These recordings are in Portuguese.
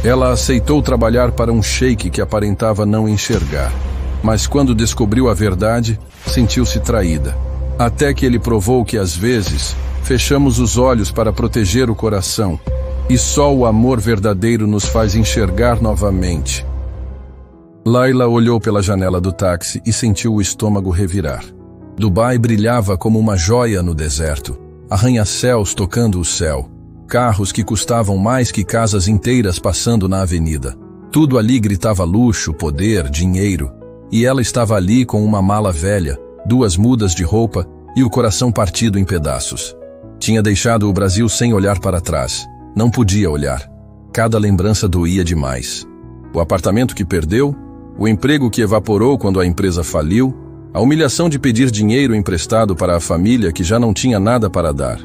Ela aceitou trabalhar para um sheik que aparentava não enxergar. Mas quando descobriu a verdade, sentiu-se traída. Até que ele provou que às vezes fechamos os olhos para proteger o coração. E só o amor verdadeiro nos faz enxergar novamente. Layla olhou pela janela do táxi e sentiu o estômago revirar. Dubai brilhava como uma joia no deserto. Arranha-céus tocando o céu. Carros que custavam mais que casas inteiras passando na avenida. Tudo ali gritava luxo, poder, dinheiro. E ela estava ali com uma mala velha, 2 mudas de roupa e o coração partido em pedaços. Tinha deixado o Brasil sem olhar para trás. Não podia olhar. Cada lembrança doía demais. O apartamento que perdeu, o emprego que evaporou quando a empresa faliu, a humilhação de pedir dinheiro emprestado para a família que já não tinha nada para dar.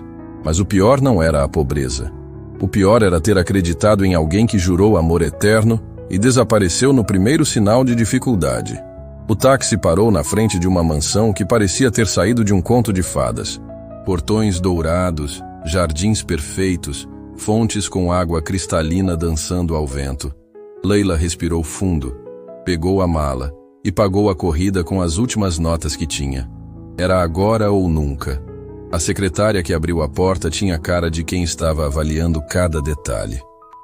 Mas o pior não era a pobreza. O pior era ter acreditado em alguém que jurou amor eterno e desapareceu no primeiro sinal de dificuldade. O táxi parou na frente de uma mansão que parecia ter saído de um conto de fadas. Portões dourados, jardins perfeitos, fontes com água cristalina dançando ao vento. Layla respirou fundo, pegou a mala e pagou a corrida com as últimas notas que tinha. Era agora ou nunca. A secretária que abriu a porta tinha a cara de quem estava avaliando cada detalhe.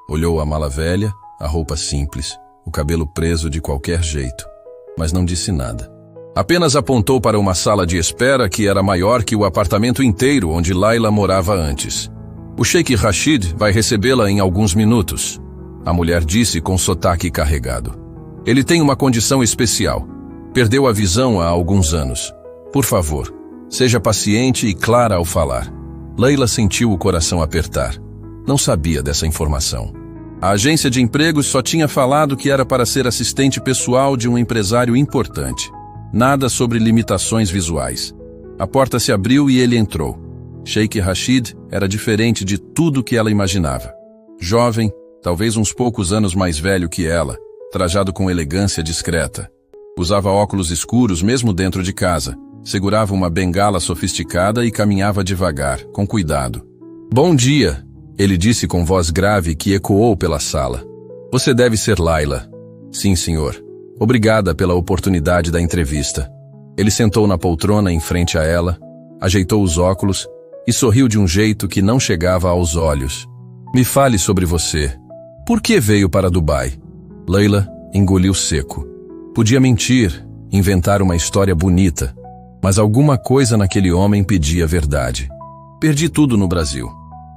Olhou a mala velha, a roupa simples, o cabelo preso de qualquer jeito, mas não disse nada. Apenas apontou para uma sala de espera que era maior que o apartamento inteiro onde Layla morava antes. O Sheik Rashid vai recebê-la em alguns minutos, a mulher disse com sotaque carregado. Ele tem uma condição especial. Perdeu a visão há alguns anos. Por favor, seja paciente e clara ao falar. Layla sentiu o coração apertar. Não sabia dessa informação. A agência de empregos só tinha falado que era para ser assistente pessoal de um empresário importante. Nada sobre limitações visuais. A porta se abriu e ele entrou. Sheik Rashid era diferente de tudo que ela imaginava. Jovem, talvez uns poucos anos mais velho que ela, trajado com elegância discreta. Usava óculos escuros mesmo dentro de casa. Segurava uma bengala sofisticada e caminhava devagar, com cuidado. Bom dia, ele disse com voz grave que ecoou pela sala. Você deve ser Layla. Sim, senhor. Obrigada pela oportunidade da entrevista. Ele sentou na poltrona em frente a ela, ajeitou os óculos e sorriu de um jeito que não chegava aos olhos. Me fale sobre você. Por que veio para Dubai? Layla engoliu seco. Podia mentir, inventar uma história bonita, mas alguma coisa naquele homem pedia verdade. Perdi tudo no Brasil.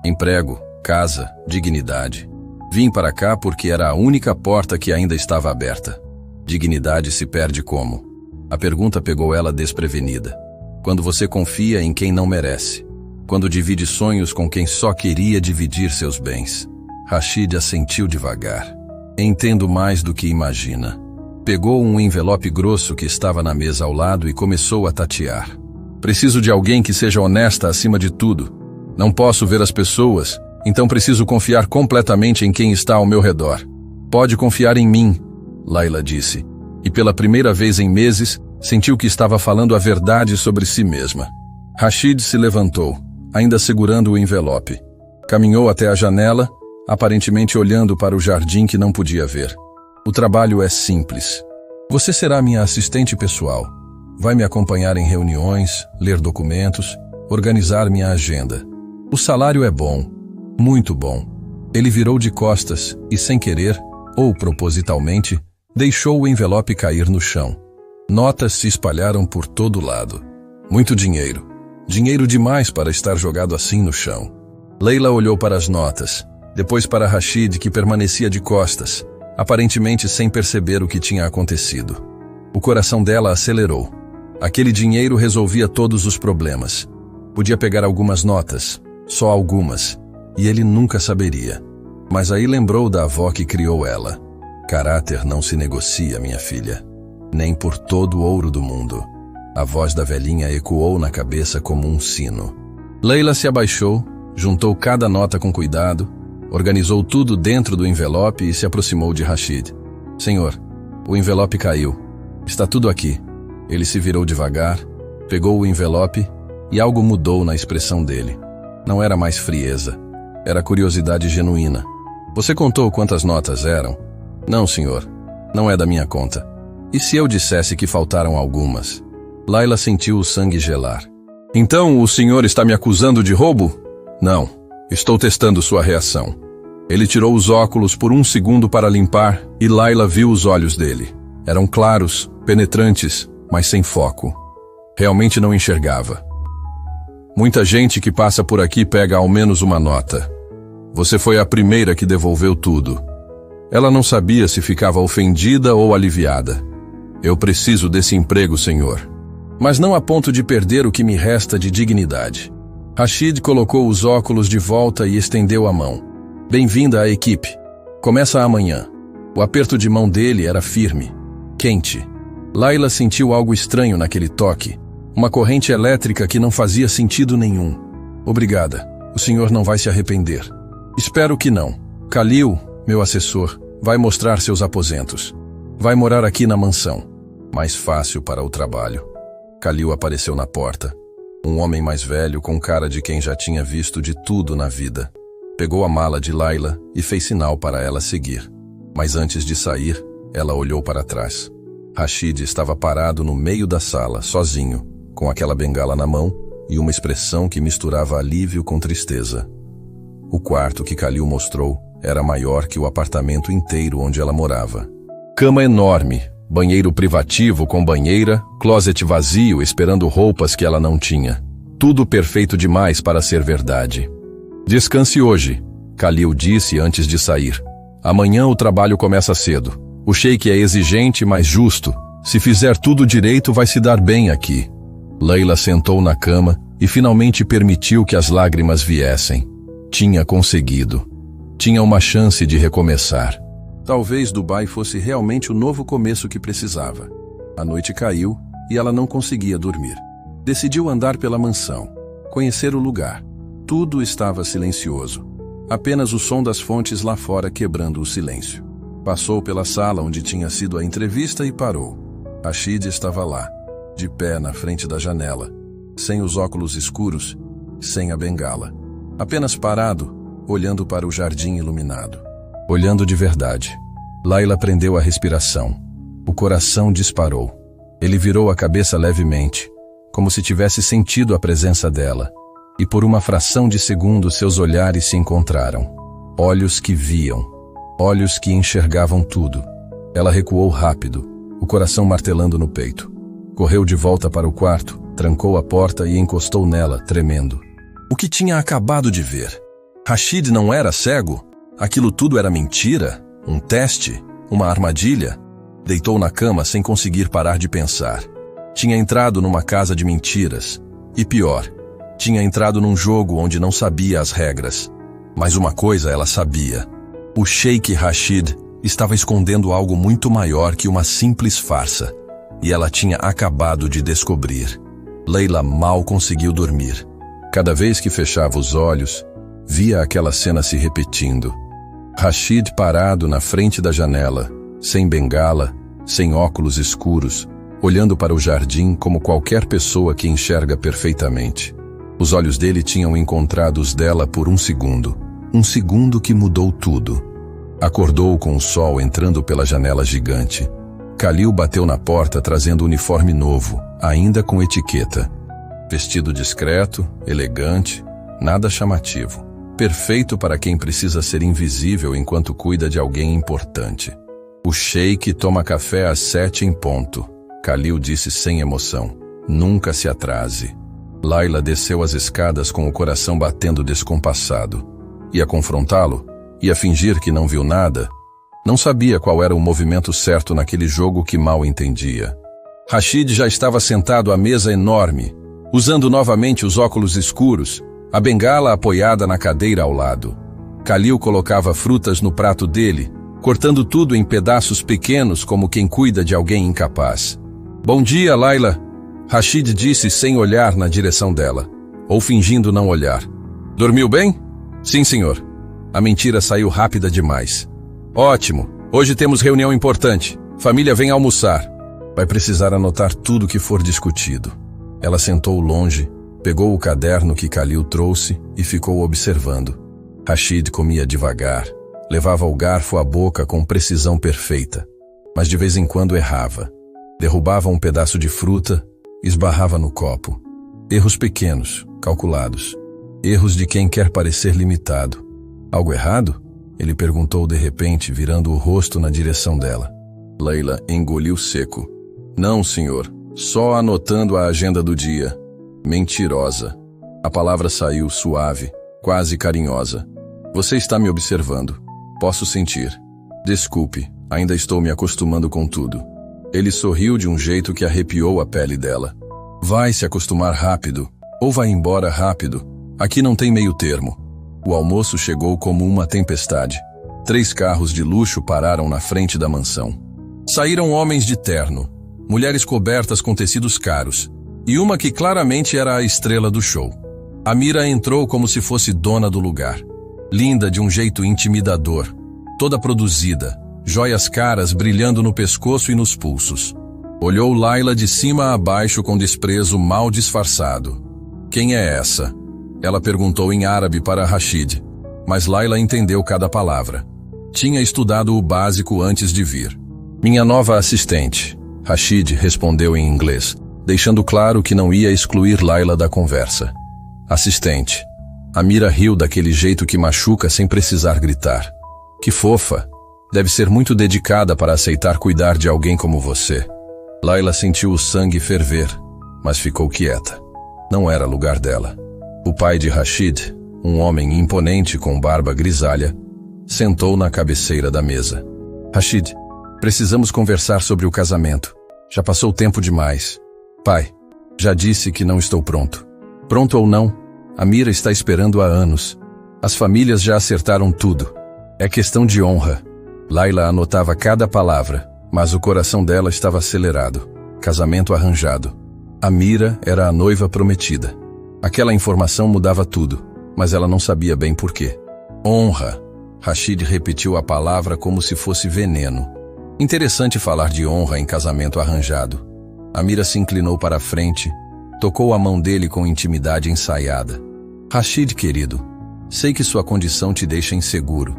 Emprego, casa, dignidade. Vim para cá porque era a única porta que ainda estava aberta. Dignidade se perde como? A pergunta pegou ela desprevenida. Quando você confia em quem não merece. Quando divide sonhos com quem só queria dividir seus bens. Rashid assentiu devagar. Entendo mais do que imagina. Pegou um envelope grosso que estava na mesa ao lado e começou a tatear. Preciso de alguém que seja honesta acima de tudo. Não posso ver as pessoas, então preciso confiar completamente em quem está ao meu redor. Pode confiar em mim, Layla disse, e pela primeira vez em meses, sentiu que estava falando a verdade sobre si mesma. Rashid se levantou, ainda segurando o envelope. Caminhou até a janela, aparentemente olhando para o jardim que não podia ver. O trabalho é simples. Você será minha assistente pessoal. Vai me acompanhar em reuniões, ler documentos, organizar minha agenda. O salário é bom, muito bom. Ele virou de costas e, sem querer, ou propositalmente, deixou o envelope cair no chão. Notas se espalharam por todo lado. Muito dinheiro. Dinheiro demais para estar jogado assim no chão. Layla olhou para as notas, depois para Rashid, que permanecia de costas, aparentemente sem perceber o que tinha acontecido. O coração dela acelerou. Aquele dinheiro resolvia todos os problemas. Podia pegar algumas notas, só algumas, e ele nunca saberia. Mas aí lembrou da avó que criou ela. Caráter não se negocia, minha filha, nem por todo o ouro do mundo. A voz da velhinha ecoou na cabeça como um sino. Layla se abaixou, juntou cada nota com cuidado, organizou tudo dentro do envelope e se aproximou de Rashid. Senhor, o envelope caiu. Está tudo aqui. Ele se virou devagar, pegou o envelope e algo mudou na expressão dele. Não era mais frieza, era curiosidade genuína. Você contou quantas notas eram? Não, senhor. Não é da minha conta. E se eu dissesse que faltaram algumas? Layla sentiu o sangue gelar. Então o senhor está me acusando de roubo? Não. Estou testando sua reação. Ele tirou os óculos por um segundo para limpar e Layla viu os olhos dele. Eram claros, penetrantes, mas sem foco. Realmente não enxergava. Muita gente que passa por aqui pega ao menos uma nota. Você foi a primeira que devolveu tudo. Ela não sabia se ficava ofendida ou aliviada. Eu preciso desse emprego, senhor. Mas não a ponto de perder o que me resta de dignidade. Rashid colocou os óculos de volta e estendeu a mão. Bem-vinda à equipe. Começa amanhã. O aperto de mão dele era firme, quente. Layla sentiu algo estranho naquele toque. Uma corrente elétrica que não fazia sentido nenhum. Obrigada. O senhor não vai se arrepender. Espero que não. Khalil, meu assessor, vai mostrar seus aposentos. Vai morar aqui na mansão. Mais fácil para o trabalho. Khalil apareceu na porta. Um homem mais velho com cara de quem já tinha visto de tudo na vida. Pegou a mala de Layla e fez sinal para ela seguir. Mas antes de sair, ela olhou para trás. Rashid estava parado no meio da sala, sozinho, com aquela bengala na mão e uma expressão que misturava alívio com tristeza. O quarto que Khalil mostrou era maior que o apartamento inteiro onde ela morava. Cama enorme, banheiro privativo com banheira, closet vazio esperando roupas que ela não tinha. Tudo perfeito demais para ser verdade. Descanse hoje, Khalil disse antes de sair. Amanhã o trabalho começa cedo. O sheik é exigente, mas justo. Se fizer tudo direito, vai se dar bem aqui. Layla sentou na cama e finalmente permitiu que as lágrimas viessem. Tinha conseguido. Tinha uma chance de recomeçar. Talvez Dubai fosse realmente o novo começo que precisava. A noite caiu e ela não conseguia dormir. Decidiu andar pela mansão, conhecer o lugar. Tudo estava silencioso. Apenas o som das fontes lá fora quebrando o silêncio. Passou pela sala onde tinha sido a entrevista e parou. Rashid estava lá, de pé na frente da janela, sem os óculos escuros, sem a bengala. Apenas parado, olhando para o jardim iluminado. Olhando de verdade. Layla prendeu a respiração. O coração disparou. Ele virou a cabeça levemente, como se tivesse sentido a presença dela. E por uma fração de segundo seus olhares se encontraram. Olhos que viam. Olhos que enxergavam tudo. Ela recuou rápido, o coração martelando no peito. Correu de volta para o quarto, trancou a porta e encostou nela, tremendo. O que tinha acabado de ver? Rashid não era cego? Aquilo tudo era mentira? Um teste? Uma armadilha? Deitou na cama sem conseguir parar de pensar. Tinha entrado numa casa de mentiras. E pior, tinha entrado num jogo onde não sabia as regras. Mas uma coisa ela sabia. O sheik Rashid estava escondendo algo muito maior que uma simples farsa. E ela tinha acabado de descobrir. Layla mal conseguiu dormir. Cada vez que fechava os olhos, via aquela cena se repetindo. Rashid parado na frente da janela, sem bengala, sem óculos escuros, olhando para o jardim como qualquer pessoa que enxerga perfeitamente. Os olhos dele tinham encontrado os dela por um segundo que mudou tudo. Acordou com o sol entrando pela janela gigante. Khalil bateu na porta trazendo uniforme novo, ainda com etiqueta. Vestido discreto, elegante, nada chamativo. Perfeito para quem precisa ser invisível enquanto cuida de alguém importante. O sheik toma café às 7 em ponto. Khalil disse sem emoção. Nunca se atrase. Layla desceu as escadas com o coração batendo descompassado. Ia confrontá-lo? Ia fingir que não viu nada? Não sabia qual era o movimento certo naquele jogo que mal entendia. Rashid já estava sentado à mesa enorme, usando novamente os óculos escuros, a bengala apoiada na cadeira ao lado. Khalil colocava frutas no prato dele, cortando tudo em pedaços pequenos como quem cuida de alguém incapaz. Bom dia, Layla, Rashid disse sem olhar na direção dela, ou fingindo não olhar. Dormiu bem? Sim, senhor. A mentira saiu rápida demais. Ótimo, hoje temos reunião importante. Família vem almoçar. Vai precisar anotar tudo que for discutido. Ela sentou longe, pegou o caderno que Khalil trouxe e ficou observando. Rashid comia devagar, Levava o garfo à boca com precisão perfeita, mas de vez em quando errava. Derrubava um pedaço de fruta, esbarrava no copo. Erros pequenos, calculados. Erros de quem quer parecer limitado. Algo errado? Ele perguntou de repente, virando o rosto na direção dela. Leila engoliu seco. Não, senhor. Só anotando a agenda do dia. Mentirosa. A palavra saiu suave, quase carinhosa. Você está me observando. Posso sentir. Desculpe, ainda estou me acostumando com tudo. Ele sorriu de um jeito que arrepiou a pele dela. Vai se acostumar rápido, ou vai embora rápido. Aqui não tem meio termo. O almoço chegou como uma tempestade. 3 carros de luxo pararam na frente da mansão. Saíram homens de terno, mulheres cobertas com tecidos caros, e uma que claramente era a estrela do show. Amira entrou como se fosse dona do lugar. Linda de um jeito intimidador, toda produzida, joias caras brilhando no pescoço e nos pulsos. Olhou Laila de cima a baixo com desprezo mal disfarçado. Quem é essa? Ela perguntou em árabe para Rashid, mas Laila entendeu cada palavra. Tinha estudado o básico antes de vir. Minha nova assistente, Rashid respondeu em inglês, deixando claro que não ia excluir Laila da conversa. Assistente. Amira riu daquele jeito que machuca sem precisar gritar. Que fofa. Deve ser muito dedicada para aceitar cuidar de alguém como você. Laila sentiu o sangue ferver, mas ficou quieta. Não era lugar dela. O pai de Rashid, um homem imponente com barba grisalha, sentou na cabeceira da mesa. Rashid, precisamos conversar sobre o casamento. Já passou tempo demais. Pai, já disse que não estou pronto. Pronto ou não, Amira está esperando há anos. As famílias já acertaram tudo. É questão de honra. Laila anotava cada palavra, mas o coração dela estava acelerado. Casamento arranjado. Amira era a noiva prometida. Aquela informação mudava tudo, mas ela não sabia bem por quê. Honra. Rashid repetiu a palavra como se fosse veneno. Interessante falar de honra em casamento arranjado. Amira se inclinou para a frente, tocou a mão dele com intimidade ensaiada. Rashid, querido, sei que sua condição te deixa inseguro,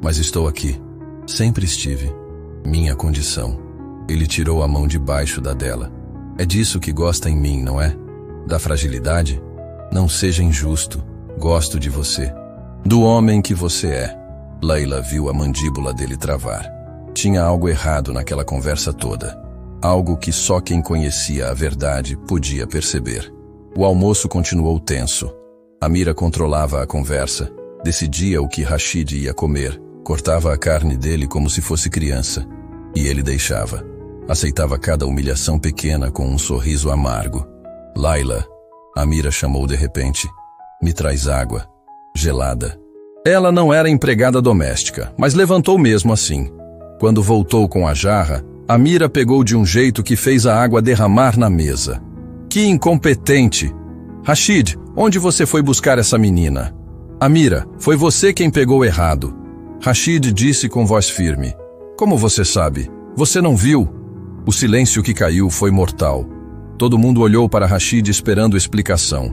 mas estou aqui. Sempre estive. Minha condição. Ele tirou a mão de baixo da dela. É disso que gosta em mim, não é? Da fragilidade? Não seja injusto. Gosto de você. Do homem que você é. Laila viu a mandíbula dele travar. Tinha algo errado naquela conversa toda. Algo que só quem conhecia a verdade podia perceber. O almoço continuou tenso. Amira controlava a conversa, decidia o que Rashid ia comer, cortava a carne dele como se fosse criança. E ele deixava. Aceitava cada humilhação pequena com um sorriso amargo. Laila, Amira chamou de repente. Me traz água. Gelada. Ela não era empregada doméstica, mas levantou mesmo assim. Quando voltou com a jarra, Amira pegou de um jeito que fez a água derramar na mesa. Que incompetente! Rashid, onde você foi buscar essa menina? Amira, foi você quem pegou errado. Rashid disse com voz firme. Como você sabe? Você não viu? O silêncio que caiu foi mortal. Todo mundo olhou para Rashid esperando explicação.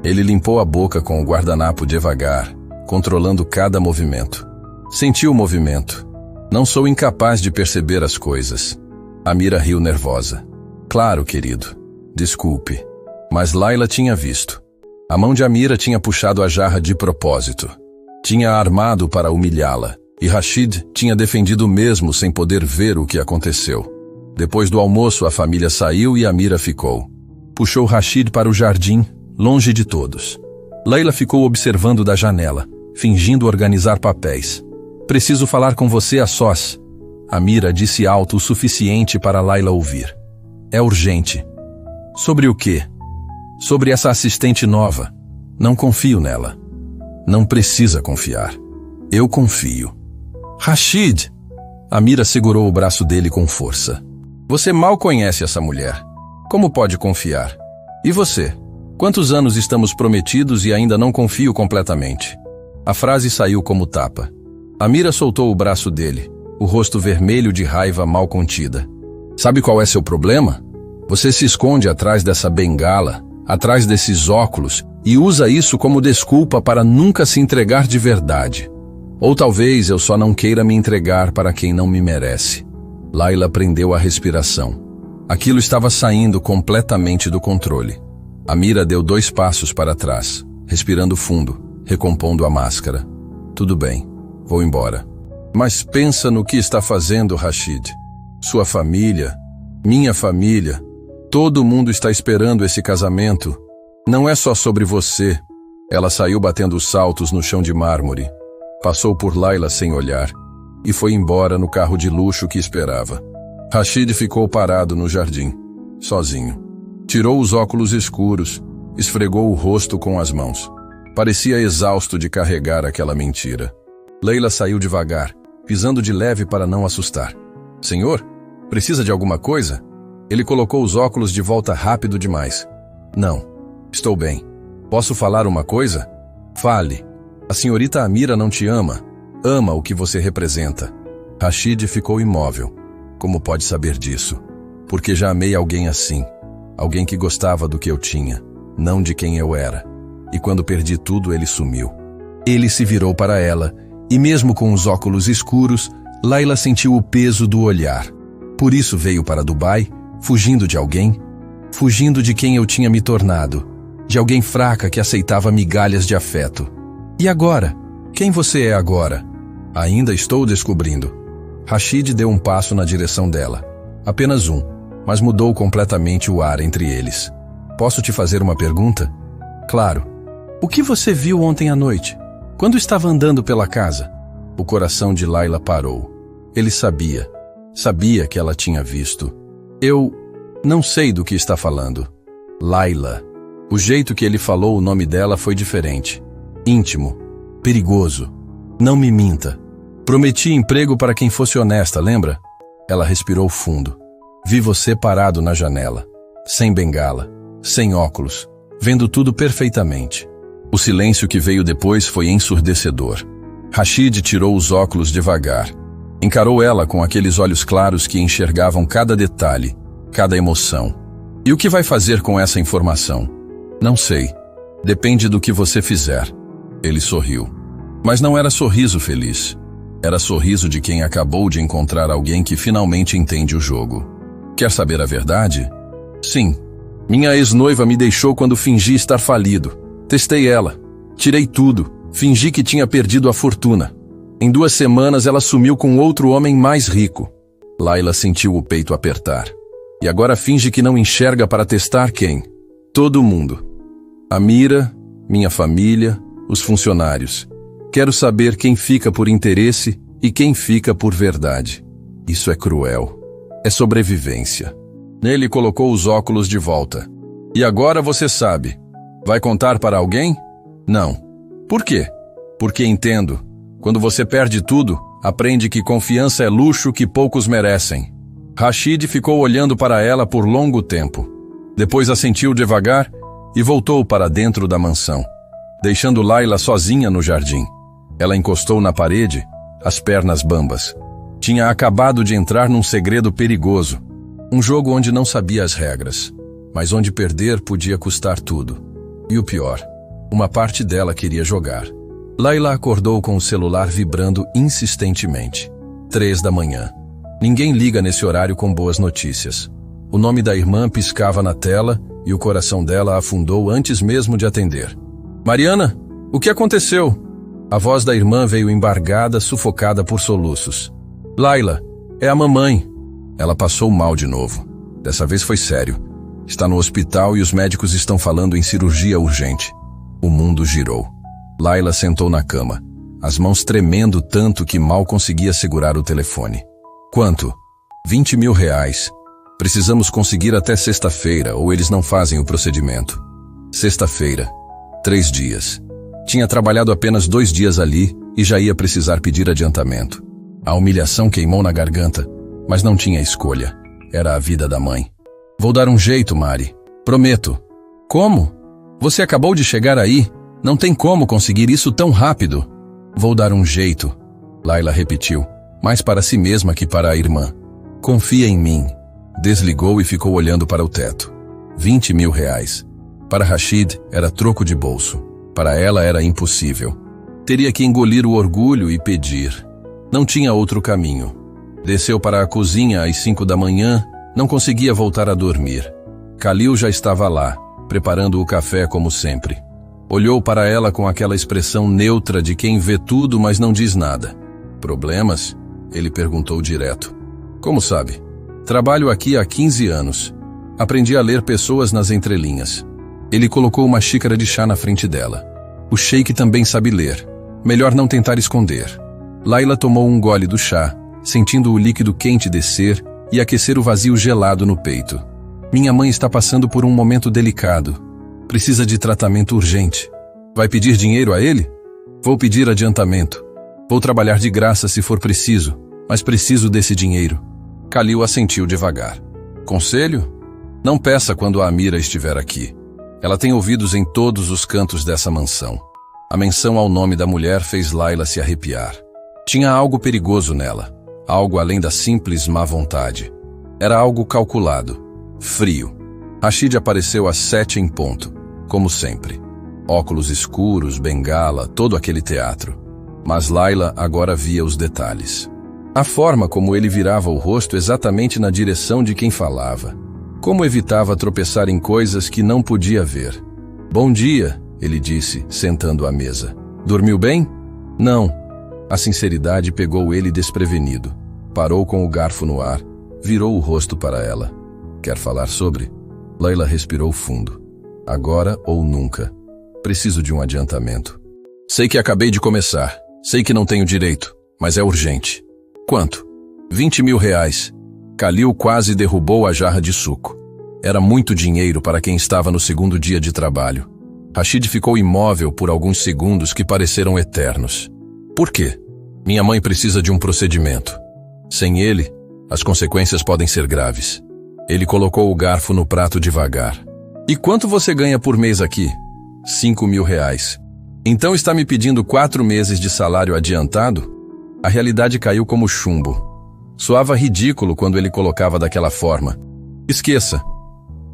Ele limpou a boca com o guardanapo devagar, controlando cada movimento. Sentiu o movimento. Não sou incapaz de perceber as coisas. Amira riu nervosa. Claro, querido. Desculpe. Mas Laila tinha visto. A mão de Amira tinha puxado a jarra de propósito. Tinha armado para humilhá-la. E Rashid tinha defendido mesmo sem poder ver o que aconteceu. Depois do almoço, a família saiu e Amira ficou. Puxou Rashid para o jardim, longe de todos. Laila ficou observando da janela, fingindo organizar papéis. Preciso falar com você a sós. Amira disse alto o suficiente para Laila ouvir. É urgente. Sobre o quê? Sobre essa assistente nova. Não confio nela. Não precisa confiar. Eu confio. Rashid! Amira segurou o braço dele com força. Você mal conhece essa mulher. Como pode confiar? E você? Quantos anos estamos prometidos e ainda não confio completamente? A frase saiu como tapa. Amira soltou o braço dele, o rosto vermelho de raiva mal contida. Sabe qual é seu problema? Você se esconde atrás dessa bengala, atrás desses óculos, e usa isso como desculpa para nunca se entregar de verdade. Ou talvez eu só não queira me entregar para quem não me merece. Layla prendeu a respiração. Aquilo estava saindo completamente do controle. Amira deu 2 passos para trás, respirando fundo, recompondo a máscara. Tudo bem, vou embora. Mas pensa no que está fazendo, Rashid. Sua família, minha família, todo mundo está esperando esse casamento. Não é só sobre você. Ela saiu batendo saltos no chão de mármore. Passou por Layla sem olhar e foi embora no carro de luxo que esperava. Rashid ficou parado no jardim, sozinho. Tirou os óculos escuros, esfregou o rosto com as mãos. Parecia exausto de carregar aquela mentira. Leila saiu devagar, pisando de leve para não assustar. Senhor, precisa de alguma coisa? Ele colocou os óculos de volta rápido demais. Não, estou bem. Posso falar uma coisa? Fale. A senhorita Amira não te ama. Ama o que você representa. Rashid ficou imóvel. Como pode saber disso? Porque já amei alguém assim. Alguém que gostava do que eu tinha, não de quem eu era. E quando perdi tudo, ele sumiu. Ele se virou para ela, e mesmo com os óculos escuros, Layla sentiu o peso do olhar. Por isso veio para Dubai, fugindo de alguém, fugindo de quem eu tinha me tornado, de alguém fraca que aceitava migalhas de afeto. E agora? Quem você é agora? Ainda estou descobrindo. Rashid deu um passo na direção dela. Apenas um, mas mudou completamente o ar entre eles. Posso te fazer uma pergunta? Claro. O que você viu ontem à noite, quando estava andando pela casa? O coração de Layla parou. Ele sabia que ela tinha visto. Eu não sei do que está falando. Layla. O jeito que ele falou o nome dela foi diferente. Íntimo. Perigoso. Não me minta. Prometi emprego para quem fosse honesta, lembra? Ela respirou fundo. Vi você parado na janela, sem bengala, sem óculos, vendo tudo perfeitamente. O silêncio que veio depois foi ensurdecedor. Rashid tirou os óculos devagar. Encarou ela com aqueles olhos claros que enxergavam cada detalhe, cada emoção. E o que vai fazer com essa informação? Não sei. Depende do que você fizer. Ele sorriu. Mas não era sorriso feliz. Era sorriso de quem acabou de encontrar alguém que finalmente entende o jogo. Quer saber a verdade? Sim. Minha ex-noiva me deixou quando fingi estar falido. Testei ela. Tirei tudo. Fingi que tinha perdido a fortuna. Em 2 semanas ela sumiu com outro homem mais rico. Layla sentiu o peito apertar. E agora finge que não enxerga para testar quem? Todo mundo. Amira, minha família, os funcionários. Quero saber quem fica por interesse e quem fica por verdade. Isso é cruel. É sobrevivência. Ele colocou os óculos de volta. E agora você sabe. Vai contar para alguém? Não. Por quê? Porque entendo. Quando você perde tudo, aprende que confiança é luxo que poucos merecem. Rashid ficou olhando para ela por longo tempo. Depois assentiu devagar e voltou para dentro da mansão, deixando Layla sozinha no jardim. Ela encostou na parede, as pernas bambas. Tinha acabado de entrar num segredo perigoso. Um jogo onde não sabia as regras, mas onde perder podia custar tudo. E o pior, uma parte dela queria jogar. Layla acordou com o celular vibrando insistentemente. 3 da manhã. Ninguém liga nesse horário com boas notícias. O nome da irmã piscava na tela e o coração dela afundou antes mesmo de atender. Mariana, o que aconteceu? A voz da irmã veio embargada, sufocada por soluços. Layla, é a mamãe. Ela passou mal de novo. Dessa vez foi sério. Está no hospital e os médicos estão falando em cirurgia urgente. O mundo girou. Layla sentou na cama, as mãos tremendo tanto que mal conseguia segurar o telefone. Quanto? 20 mil reais. Precisamos conseguir até sexta-feira ou eles não fazem o procedimento. Sexta-feira. 3 dias. Tinha trabalhado apenas 2 dias ali e já ia precisar pedir adiantamento. A humilhação queimou na garganta, mas não tinha escolha. Era a vida da mãe. Vou dar um jeito, Mari. Prometo. Como? Você acabou de chegar aí? Não tem como conseguir isso tão rápido. Vou dar um jeito, Layla repetiu, mais para si mesma que para a irmã. Confia em mim. Desligou e ficou olhando para o teto. 20 mil reais. Para Rashid era troco de bolso. Para ela era impossível. Teria que engolir o orgulho e pedir. Não tinha outro caminho. Desceu para a cozinha às 5 da manhã, não conseguia voltar a dormir. Khalil já estava lá, preparando o café como sempre. Olhou para ela com aquela expressão neutra de quem vê tudo, mas não diz nada. Problemas? Ele perguntou direto. Como sabe? Trabalho aqui há 15 anos. Aprendi a ler pessoas nas entrelinhas. Ele colocou uma xícara de chá na frente dela. O sheik também sabe ler. Melhor não tentar esconder. Layla tomou um gole do chá, sentindo o líquido quente descer e aquecer o vazio gelado no peito. Minha mãe está passando por um momento delicado. Precisa de tratamento urgente. Vai pedir dinheiro a ele? Vou pedir adiantamento. Vou trabalhar de graça se for preciso, mas preciso desse dinheiro. Khalil assentiu devagar. Conselho? Não peça quando a Amira estiver aqui. Ela tem ouvidos em todos os cantos dessa mansão. A menção ao nome da mulher fez Layla se arrepiar. Tinha algo perigoso nela, algo além da simples má vontade. Era algo calculado, frio. Rashid apareceu às 7 em ponto, como sempre. Óculos escuros, bengala, todo aquele teatro. Mas Layla agora via os detalhes. A forma como ele virava o rosto exatamente na direção de quem falava. Como evitava tropeçar em coisas que não podia ver. Bom dia, ele disse, sentando à mesa. Dormiu bem? Não. A sinceridade pegou ele desprevenido. Parou com o garfo no ar, virou o rosto para ela. Quer falar sobre? Layla respirou fundo. Agora ou nunca. Preciso de um adiantamento. Sei que acabei de começar. Sei que não tenho direito, mas é urgente. Quanto? 20 mil reais. Khalil quase derrubou a jarra de suco. Era muito dinheiro para quem estava no segundo dia de trabalho. Rashid ficou imóvel por alguns segundos que pareceram eternos. Por quê? Minha mãe precisa de um procedimento. Sem ele, as consequências podem ser graves. Ele colocou o garfo no prato devagar. E quanto você ganha por mês aqui? 5 mil reais. Então está me pedindo 4 meses de salário adiantado? A realidade caiu como chumbo. Soava ridículo quando ele colocava daquela forma. Esqueça.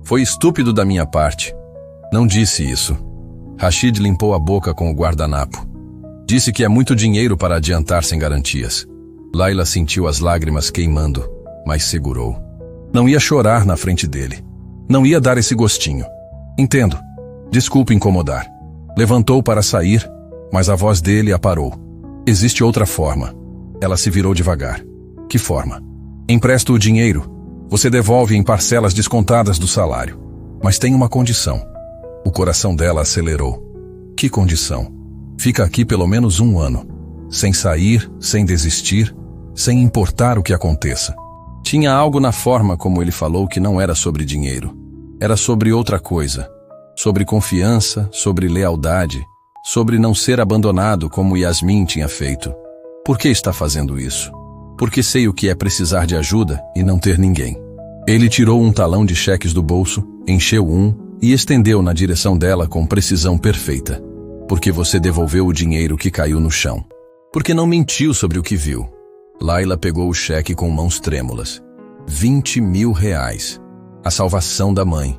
Foi estúpido da minha parte. Não disse isso. Rashid limpou a boca com o guardanapo. Disse que é muito dinheiro para adiantar sem garantias. Layla sentiu as lágrimas queimando, mas segurou. Não ia chorar na frente dele. Não ia dar esse gostinho. Entendo. Desculpe incomodar. Levantou para sair, mas a voz dele a parou. Existe outra forma. Ela se virou devagar. Que forma? Empresto o dinheiro. Você devolve em parcelas descontadas do salário. Mas tem uma condição. O coração dela acelerou. Que condição? Fica aqui pelo menos 1 ano. Sem sair, sem desistir, sem importar o que aconteça. Tinha algo na forma como ele falou que não era sobre dinheiro. Era sobre outra coisa. Sobre confiança, sobre lealdade, sobre não ser abandonado como Yasmin tinha feito. Por que está fazendo isso? Porque sei o que é precisar de ajuda e não ter ninguém. Ele tirou um talão de cheques do bolso, encheu um e estendeu na direção dela com precisão perfeita. Porque você devolveu o dinheiro que caiu no chão. Porque não mentiu sobre o que viu. Layla pegou o cheque com mãos trêmulas. 20 mil reais. A salvação da mãe.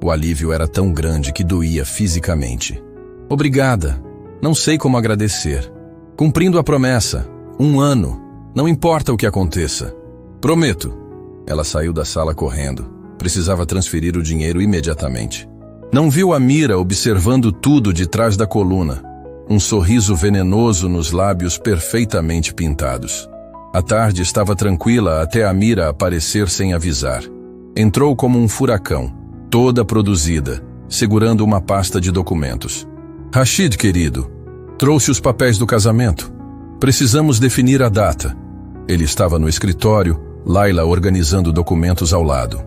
O alívio era tão grande que doía fisicamente. Obrigada. Não sei como agradecer. Cumprindo a promessa. 1 ano. Não importa o que aconteça. Prometo. Ela saiu da sala correndo. Precisava transferir o dinheiro imediatamente. Não viu a Amira observando tudo de trás da coluna. Um sorriso venenoso nos lábios perfeitamente pintados. A tarde estava tranquila até a Amira aparecer sem avisar. Entrou como um furacão, toda produzida, segurando uma pasta de documentos. Rashid, querido, trouxe os papéis do casamento. Precisamos definir a data. Ele estava no escritório, Layla organizando documentos ao lado.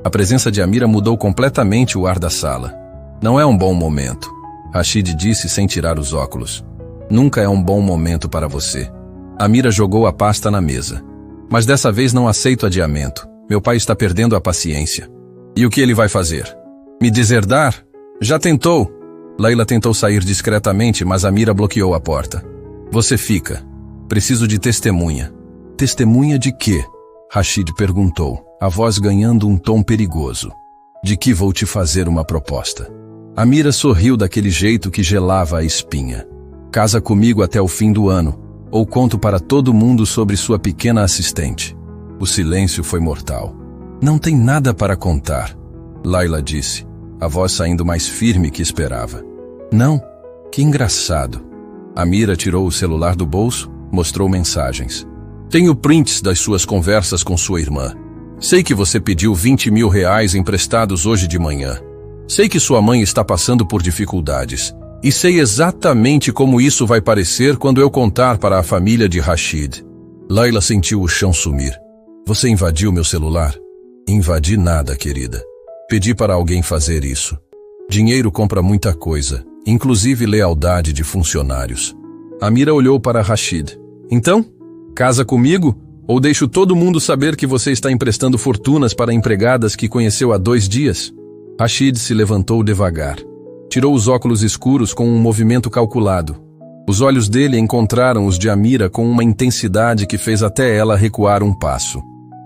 A presença de Amira mudou completamente o ar da sala. Não é um bom momento, Rashid disse sem tirar os óculos. Nunca é um bom momento para você. Amira jogou a pasta na mesa. Mas dessa vez não aceito adiamento. Meu pai está perdendo a paciência. E o que ele vai fazer? Me deserdar? Já tentou. Layla tentou sair discretamente, mas Amira bloqueou a porta. Você fica. Preciso de testemunha. Testemunha de quê? Rashid perguntou, a voz ganhando um tom perigoso. De que vou te fazer uma proposta. Amira sorriu daquele jeito que gelava a espinha. Casa comigo até o fim do ano, ou conto para todo mundo sobre sua pequena assistente. O silêncio foi mortal. Não tem nada para contar, Layla disse, a voz saindo mais firme que esperava. Não? Que engraçado. Amira tirou o celular do bolso, mostrou mensagens. Tenho prints das suas conversas com sua irmã. Sei que você pediu 20 mil reais emprestados hoje de manhã. Sei que sua mãe está passando por dificuldades. E sei exatamente como isso vai parecer quando eu contar para a família de Rashid. Layla sentiu o chão sumir. Você invadiu meu celular? Invadi nada, querida. Pedi para alguém fazer isso. Dinheiro compra muita coisa, inclusive lealdade de funcionários. Amira olhou para Rashid. Então, casa comigo? Ou deixo todo mundo saber que você está emprestando fortunas para empregadas que conheceu há 2 dias? Rashid se levantou devagar. Tirou os óculos escuros com um movimento calculado. Os olhos dele encontraram os de Amira com uma intensidade que fez até ela recuar um passo.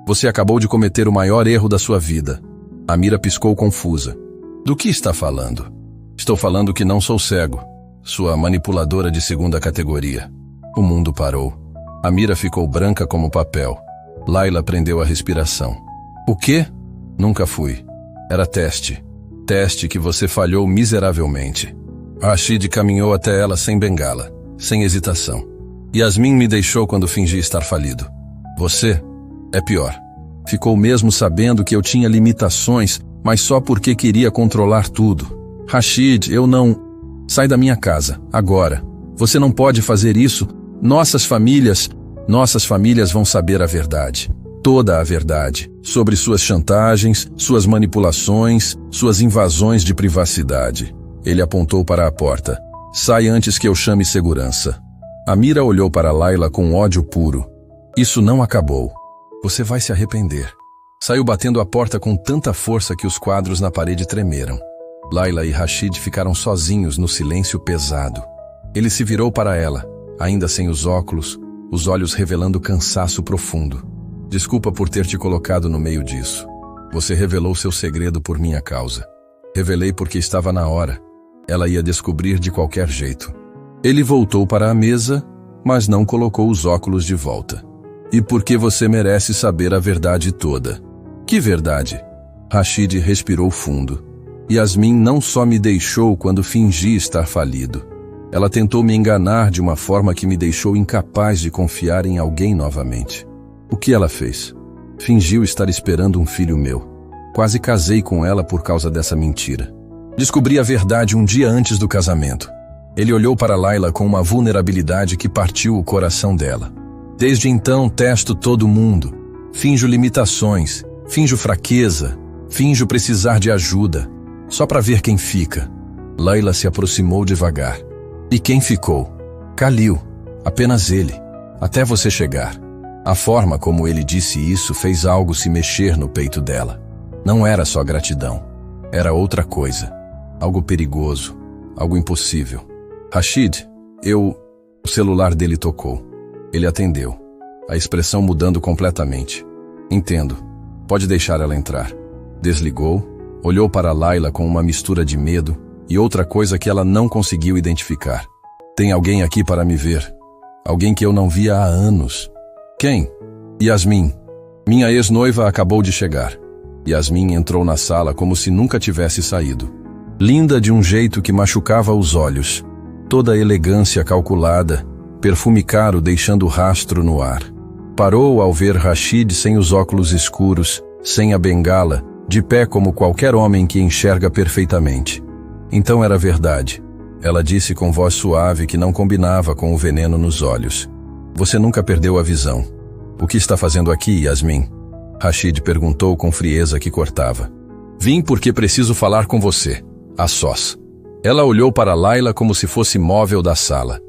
Você acabou de cometer o maior erro da sua vida. Amira piscou confusa. Do que está falando? Estou falando que não sou cego. Sua manipuladora de 2ª categoria. O mundo parou. Amira ficou branca como papel. Layla prendeu a respiração. O quê? Nunca fui. Era teste. Teste que você falhou miseravelmente. Rashid caminhou até ela sem bengala, sem hesitação. Yasmin me deixou quando fingi estar falido. Você é pior. Ficou mesmo sabendo que eu tinha limitações, mas só porque queria controlar tudo. Rashid, eu não... Sai da minha casa, agora. Você não pode fazer isso. Nossas famílias vão saber a verdade. Toda a verdade. Sobre suas chantagens, suas manipulações, suas invasões de privacidade. Ele apontou para a porta. Sai antes que eu chame segurança. Amira olhou para Layla com ódio puro. Isso não acabou. Você vai se arrepender. Saiu batendo a porta com tanta força que os quadros na parede tremeram. Layla e Rashid ficaram sozinhos no silêncio pesado. Ele se virou para ela, ainda sem os óculos, os olhos revelando cansaço profundo. Desculpa por ter te colocado no meio disso. Você revelou seu segredo por minha causa. Revelei porque estava na hora. Ela ia descobrir de qualquer jeito. Ele voltou para a mesa, mas não colocou os óculos de volta. E porque você merece saber a verdade toda. Que verdade? Rashid respirou fundo. Yasmin não só me deixou quando fingi estar falido. Ela tentou me enganar de uma forma que me deixou incapaz de confiar em alguém novamente. O que ela fez? Fingiu estar esperando um filho meu. Quase casei com ela por causa dessa mentira. Descobri a verdade um dia antes do casamento. Ele olhou para Layla com uma vulnerabilidade que partiu o coração dela. Desde então testo todo mundo. Finjo limitações, finjo fraqueza, finjo precisar de ajuda. Só para ver quem fica. Layla se aproximou devagar. E quem ficou? Khalil. Apenas ele. Até você chegar. A forma como ele disse isso fez algo se mexer no peito dela. Não era só gratidão. Era outra coisa. Algo perigoso. Algo impossível. Rashid, O celular dele tocou. Ele atendeu. A expressão mudando completamente. Entendo. Pode deixar ela entrar. Desligou, olhou para Layla com uma mistura de medo e outra coisa que ela não conseguiu identificar. Tem alguém aqui para me ver. Alguém que eu não via há anos. Quem? Yasmin. Minha ex-noiva acabou de chegar. Yasmin entrou na sala como se nunca tivesse saído. Linda de um jeito que machucava os olhos. Toda a elegância calculada, perfume caro deixando rastro no ar. Parou ao ver Rashid sem os óculos escuros, sem a bengala, de pé como qualquer homem que enxerga perfeitamente. Então era verdade. Ela disse com voz suave que não combinava com o veneno nos olhos. Você nunca perdeu a visão. O que está fazendo aqui, Yasmin? Rashid perguntou com frieza que cortava. Vim porque preciso falar com você, a sós. Ela olhou para Layla como se fosse móvel da sala.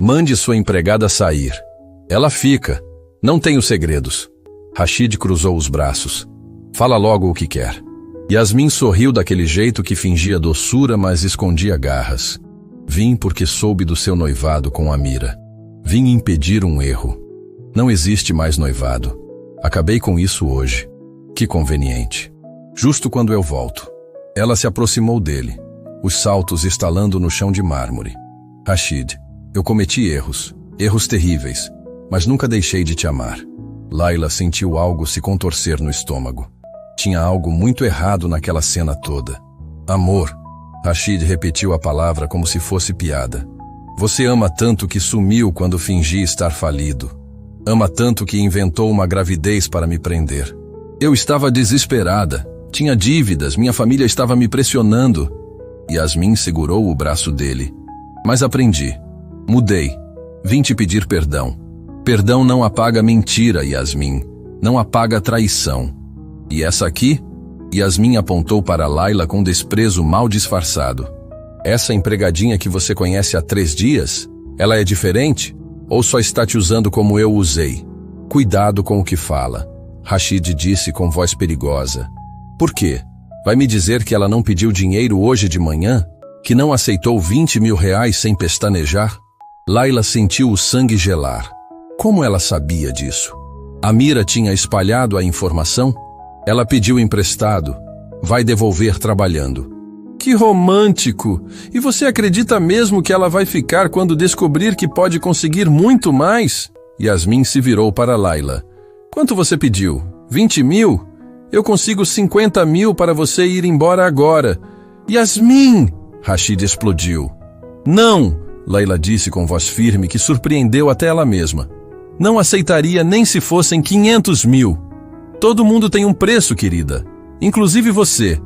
Mande sua empregada sair. Ela fica. Não tenho segredos. Rashid cruzou os braços. Fala logo o que quer. Yasmin sorriu daquele jeito que fingia doçura, mas escondia garras. Vim porque soube do seu noivado com Amira. Vim impedir um erro. Não existe mais noivado. Acabei com isso hoje. Que conveniente. Justo quando eu volto. Ela se aproximou dele, os saltos estalando no chão de mármore. Rashid, Eu cometi erros, erros terríveis, mas nunca deixei de te amar. Layla sentiu algo se contorcer no estômago. Tinha algo muito errado naquela cena toda. Amor. Rashid repetiu a palavra como se fosse piada. Você ama tanto que sumiu quando fingi estar falido. Ama tanto que inventou uma gravidez para me prender. Eu estava desesperada. Tinha dívidas, minha família estava me pressionando. Yasmin segurou o braço dele. Mas aprendi. Mudei. Vim te pedir perdão. Perdão não apaga mentira, Yasmin. Não apaga traição. E essa aqui? Yasmin apontou para Layla com desprezo mal disfarçado. Essa empregadinha que você conhece há 3 dias? Ela é diferente? Ou só está te usando como eu usei? Cuidado com o que fala. Rashid disse com voz perigosa. Por quê? Vai me dizer que ela não pediu dinheiro hoje de manhã? Que não aceitou 20 mil reais sem pestanejar? Layla sentiu o sangue gelar. Como ela sabia disso? Amira tinha espalhado a informação? Ela pediu emprestado. Vai devolver trabalhando. Que romântico! E você acredita mesmo que ela vai ficar quando descobrir que pode conseguir muito mais? Yasmin se virou para Layla. Quanto você pediu? 20 mil? Eu consigo 50 mil para você ir embora agora. Yasmin! Rashid explodiu. Não! Layla disse com voz firme que surpreendeu até ela mesma. Não aceitaria nem se fossem 500 mil. Todo mundo tem um preço, querida. Inclusive você.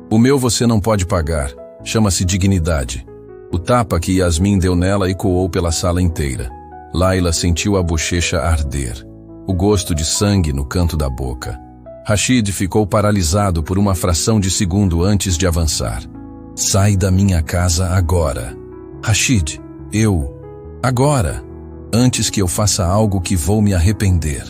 O meu você não pode pagar. Chama-se dignidade. O tapa que Yasmin deu nela ecoou pela sala inteira. Layla sentiu a bochecha arder. O gosto de sangue no canto da boca. Rashid ficou paralisado por uma fração de segundo antes de avançar. Sai da minha casa agora. Rashid, agora. Antes que eu faça algo que vou me arrepender.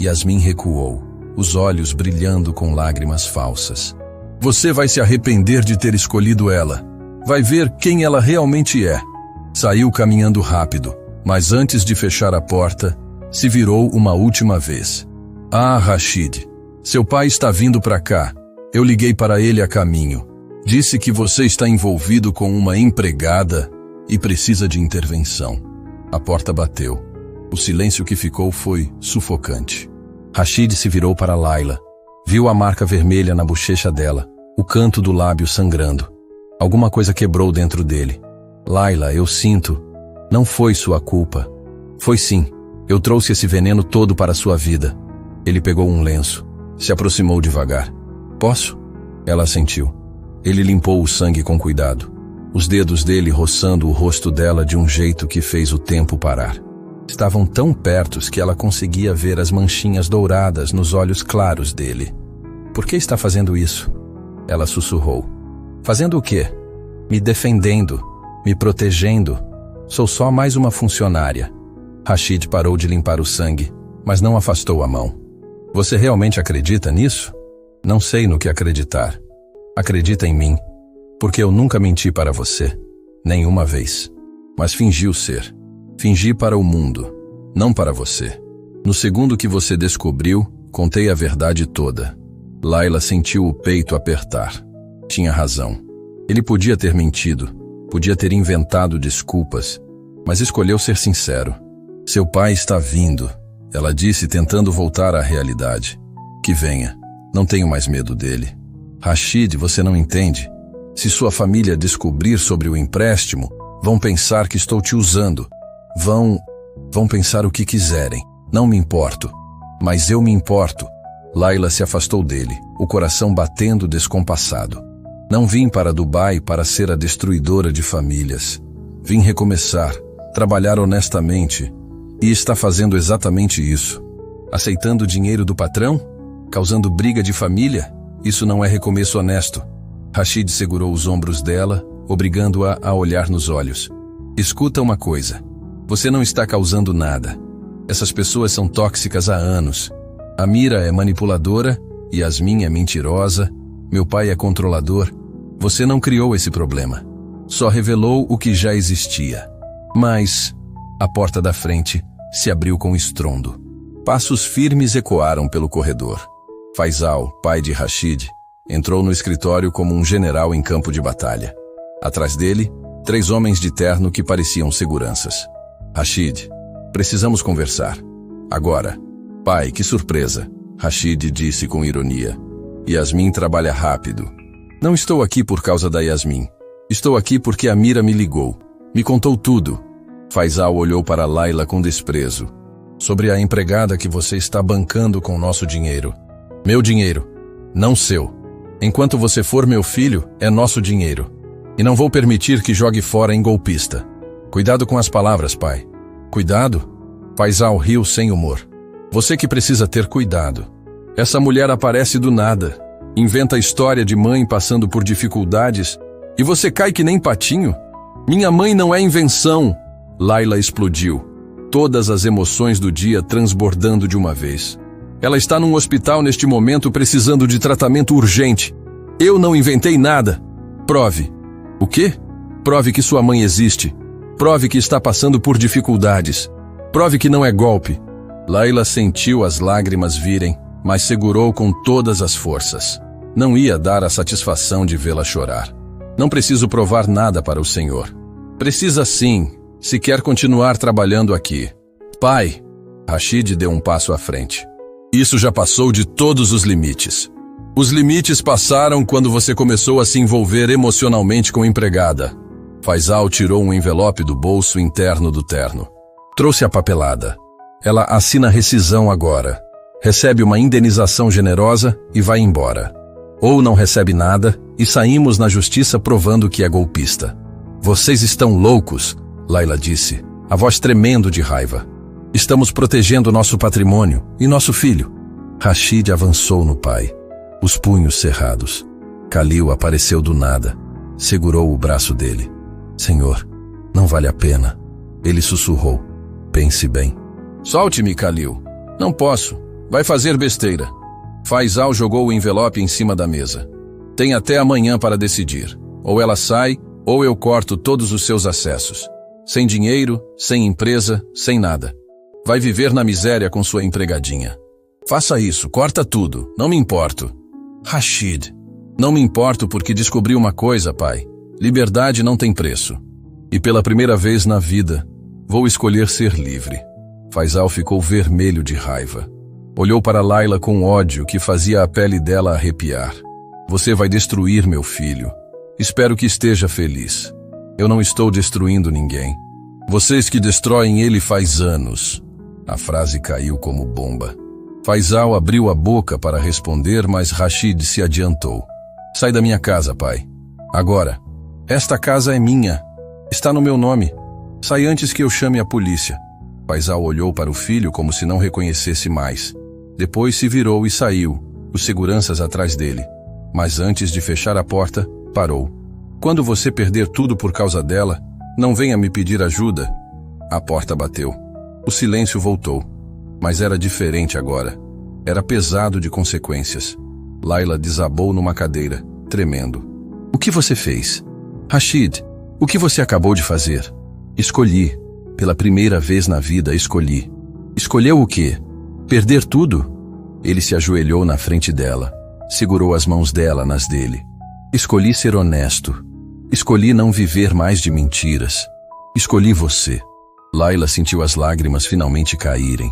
Yasmin recuou, os olhos brilhando com lágrimas falsas. Você vai se arrepender de ter escolhido ela. Vai ver quem ela realmente é. Saiu caminhando rápido, mas antes de fechar a porta, se virou uma última vez. Ah, Rashid, seu pai está vindo para cá. Eu liguei para ele a caminho. Disse que você está envolvido com uma empregada e precisa de intervenção. A porta bateu. O silêncio que ficou foi sufocante. Rashid se virou para Layla. Viu a marca vermelha na bochecha dela, o canto do lábio sangrando. Alguma coisa quebrou dentro dele. Layla, eu sinto. Não foi sua culpa. Foi sim. Eu trouxe esse veneno todo para sua vida. Ele pegou um lenço. Se aproximou devagar. Posso? Ela assentiu. Ele limpou o sangue com cuidado. Os dedos dele roçando o rosto dela de um jeito que fez o tempo parar. Estavam tão pertos que ela conseguia ver as manchinhas douradas nos olhos claros dele. Por que está fazendo isso? Ela sussurrou. Fazendo o quê? Me defendendo, me protegendo. Sou só mais uma funcionária. Rashid parou de limpar o sangue, mas não afastou a mão. Você realmente acredita nisso? Não sei no que acreditar. Acredita em mim. Porque eu nunca menti para você, nenhuma vez. Mas fingi o ser. Fingi para o mundo, não para você. No segundo que você descobriu, contei a verdade toda. Layla sentiu o peito apertar. Tinha razão. Ele podia ter mentido, podia ter inventado desculpas, mas escolheu ser sincero. Seu pai está vindo, ela disse tentando voltar à realidade. Que venha, não tenho mais medo dele. Rashid, você não entende. Se sua família descobrir sobre o empréstimo, vão pensar que estou te usando. Vão pensar o que quiserem. Não me importo. Mas eu me importo. Layla se afastou dele, o coração batendo descompassado. Não vim para Dubai para ser a destruidora de famílias. Vim recomeçar, trabalhar honestamente. E está fazendo exatamente isso. Aceitando o dinheiro do patrão? Causando briga de família? Isso não é recomeço honesto. Rashid segurou os ombros dela, obrigando-a a olhar nos olhos. Escuta uma coisa. Você não está causando nada. Essas pessoas são tóxicas há anos. Amira é manipuladora, Yasmin é mentirosa, meu pai é controlador. Você não criou esse problema. Só revelou o que já existia. Mas a porta da frente se abriu com estrondo. Passos firmes ecoaram pelo corredor. Faisal, pai de Rashid, entrou no escritório como um general em campo de batalha. Atrás dele, 3 homens de terno que pareciam seguranças. Rashid, precisamos conversar. Agora. Pai, que surpresa, Rashid disse com ironia. Yasmin trabalha rápido. Não estou aqui por causa da Yasmin. Estou aqui porque a Mira me ligou. Me contou tudo. Faisal olhou para Laila com desprezo. Sobre a empregada que você está bancando com nosso dinheiro. Meu dinheiro, não seu. Enquanto você for meu filho, é nosso dinheiro. E não vou permitir que jogue fora em golpista. Cuidado com as palavras, pai. Cuidado? Faisal riu sem humor. Você que precisa ter cuidado. Essa mulher aparece do nada. Inventa história de mãe passando por dificuldades. E você cai que nem patinho? Minha mãe não é invenção. Laila explodiu. Todas as emoções do dia transbordando de uma vez. Ela está num hospital neste momento precisando de tratamento urgente. Eu não inventei nada. Prove. O quê? Prove que sua mãe existe. Prove que está passando por dificuldades. Prove que não é golpe. Laila sentiu as lágrimas virem, mas segurou com todas as forças. Não ia dar a satisfação de vê-la chorar. Não preciso provar nada para o senhor. Precisa sim, se quer continuar trabalhando aqui. Pai, Rashid deu um passo à frente. Isso já passou de todos os limites. Os limites passaram quando você começou a se envolver emocionalmente com a empregada. Faisal tirou um envelope do bolso interno do terno. Trouxe a papelada. Ela assina rescisão agora. Recebe uma indenização generosa e vai embora. Ou não recebe nada e saímos na justiça provando que é golpista. Vocês estão loucos, Laila disse, a voz tremendo de raiva. Estamos protegendo nosso patrimônio e nosso filho. Rashid avançou no pai, os punhos cerrados. Khalil apareceu do nada, segurou o braço dele. Senhor, não vale a pena. Ele sussurrou. Pense bem. Solte-me, Khalil. Não posso. Vai fazer besteira. Faisal jogou o envelope em cima da mesa. Tem até amanhã para decidir. Ou ela sai, ou eu corto todos os seus acessos. Sem dinheiro, sem empresa, sem nada. Vai viver na miséria com sua empregadinha. Faça isso, corta tudo, não me importo. Rashid, não me importo porque descobri uma coisa, pai. Liberdade não tem preço. E pela primeira vez na vida, vou escolher ser livre. Faisal ficou vermelho de raiva. Olhou para Laila com ódio que fazia a pele dela arrepiar. Você vai destruir meu filho. Espero que esteja feliz. Eu não estou destruindo ninguém. Vocês que destroem ele faz anos. A frase caiu como bomba. Faisal abriu a boca para responder, mas Rashid se adiantou. Sai da minha casa, pai. Agora. Esta casa é minha. Está no meu nome. Sai antes que eu chame a polícia. Faisal olhou para o filho como se não reconhecesse mais. Depois se virou e saiu, os seguranças atrás dele. Mas antes de fechar a porta, parou. Quando você perder tudo por causa dela, não venha me pedir ajuda. A porta bateu. O silêncio voltou. Mas era diferente agora. Era pesado de consequências. Laila desabou numa cadeira, tremendo. O que você fez? Rashid, o que você acabou de fazer? Escolhi. Pela primeira vez na vida, escolhi. Escolheu o quê? Perder tudo? Ele se ajoelhou na frente dela, segurou as mãos dela nas dele. Escolhi ser honesto. Escolhi não viver mais de mentiras. Escolhi você. Laila sentiu as lágrimas finalmente caírem.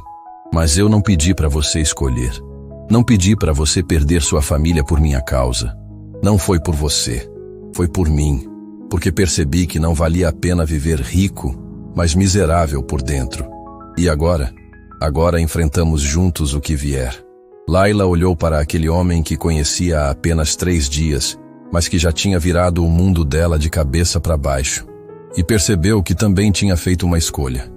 Mas eu não pedi para você escolher. Não pedi para você perder sua família por minha causa. Não foi por você. Foi por mim. Porque percebi que não valia a pena viver rico, mas miserável por dentro. E agora? Agora enfrentamos juntos o que vier. Laila olhou para aquele homem que conhecia há apenas 3 dias, mas que já tinha virado o mundo dela de cabeça para baixo. E percebeu que também tinha feito uma escolha.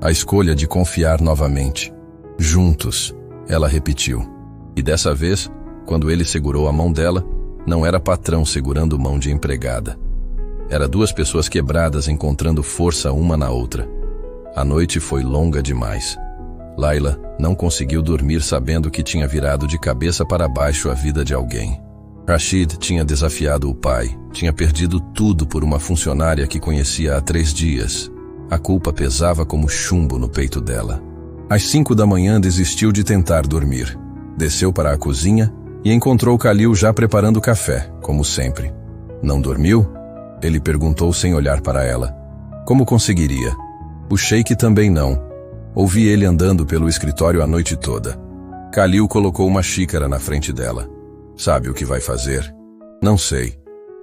A escolha de confiar novamente. Juntos, ela repetiu. E dessa vez, quando ele segurou a mão dela, não era patrão segurando mão de empregada. Era 2 pessoas quebradas encontrando força uma na outra. A noite foi longa demais. Laila não conseguiu dormir sabendo que tinha virado de cabeça para baixo a vida de alguém. Rashid tinha desafiado o pai, tinha perdido tudo por uma funcionária que conhecia há 3 dias. A culpa pesava como chumbo no peito dela. Às 5 da manhã desistiu de tentar dormir. Desceu para a cozinha e encontrou Khalil já preparando café, como sempre. Não dormiu? Ele perguntou sem olhar para ela. Como conseguiria? O sheik também não. Ouvi ele andando pelo escritório a noite toda. Khalil colocou uma xícara na frente dela. Sabe o que vai fazer? Não sei.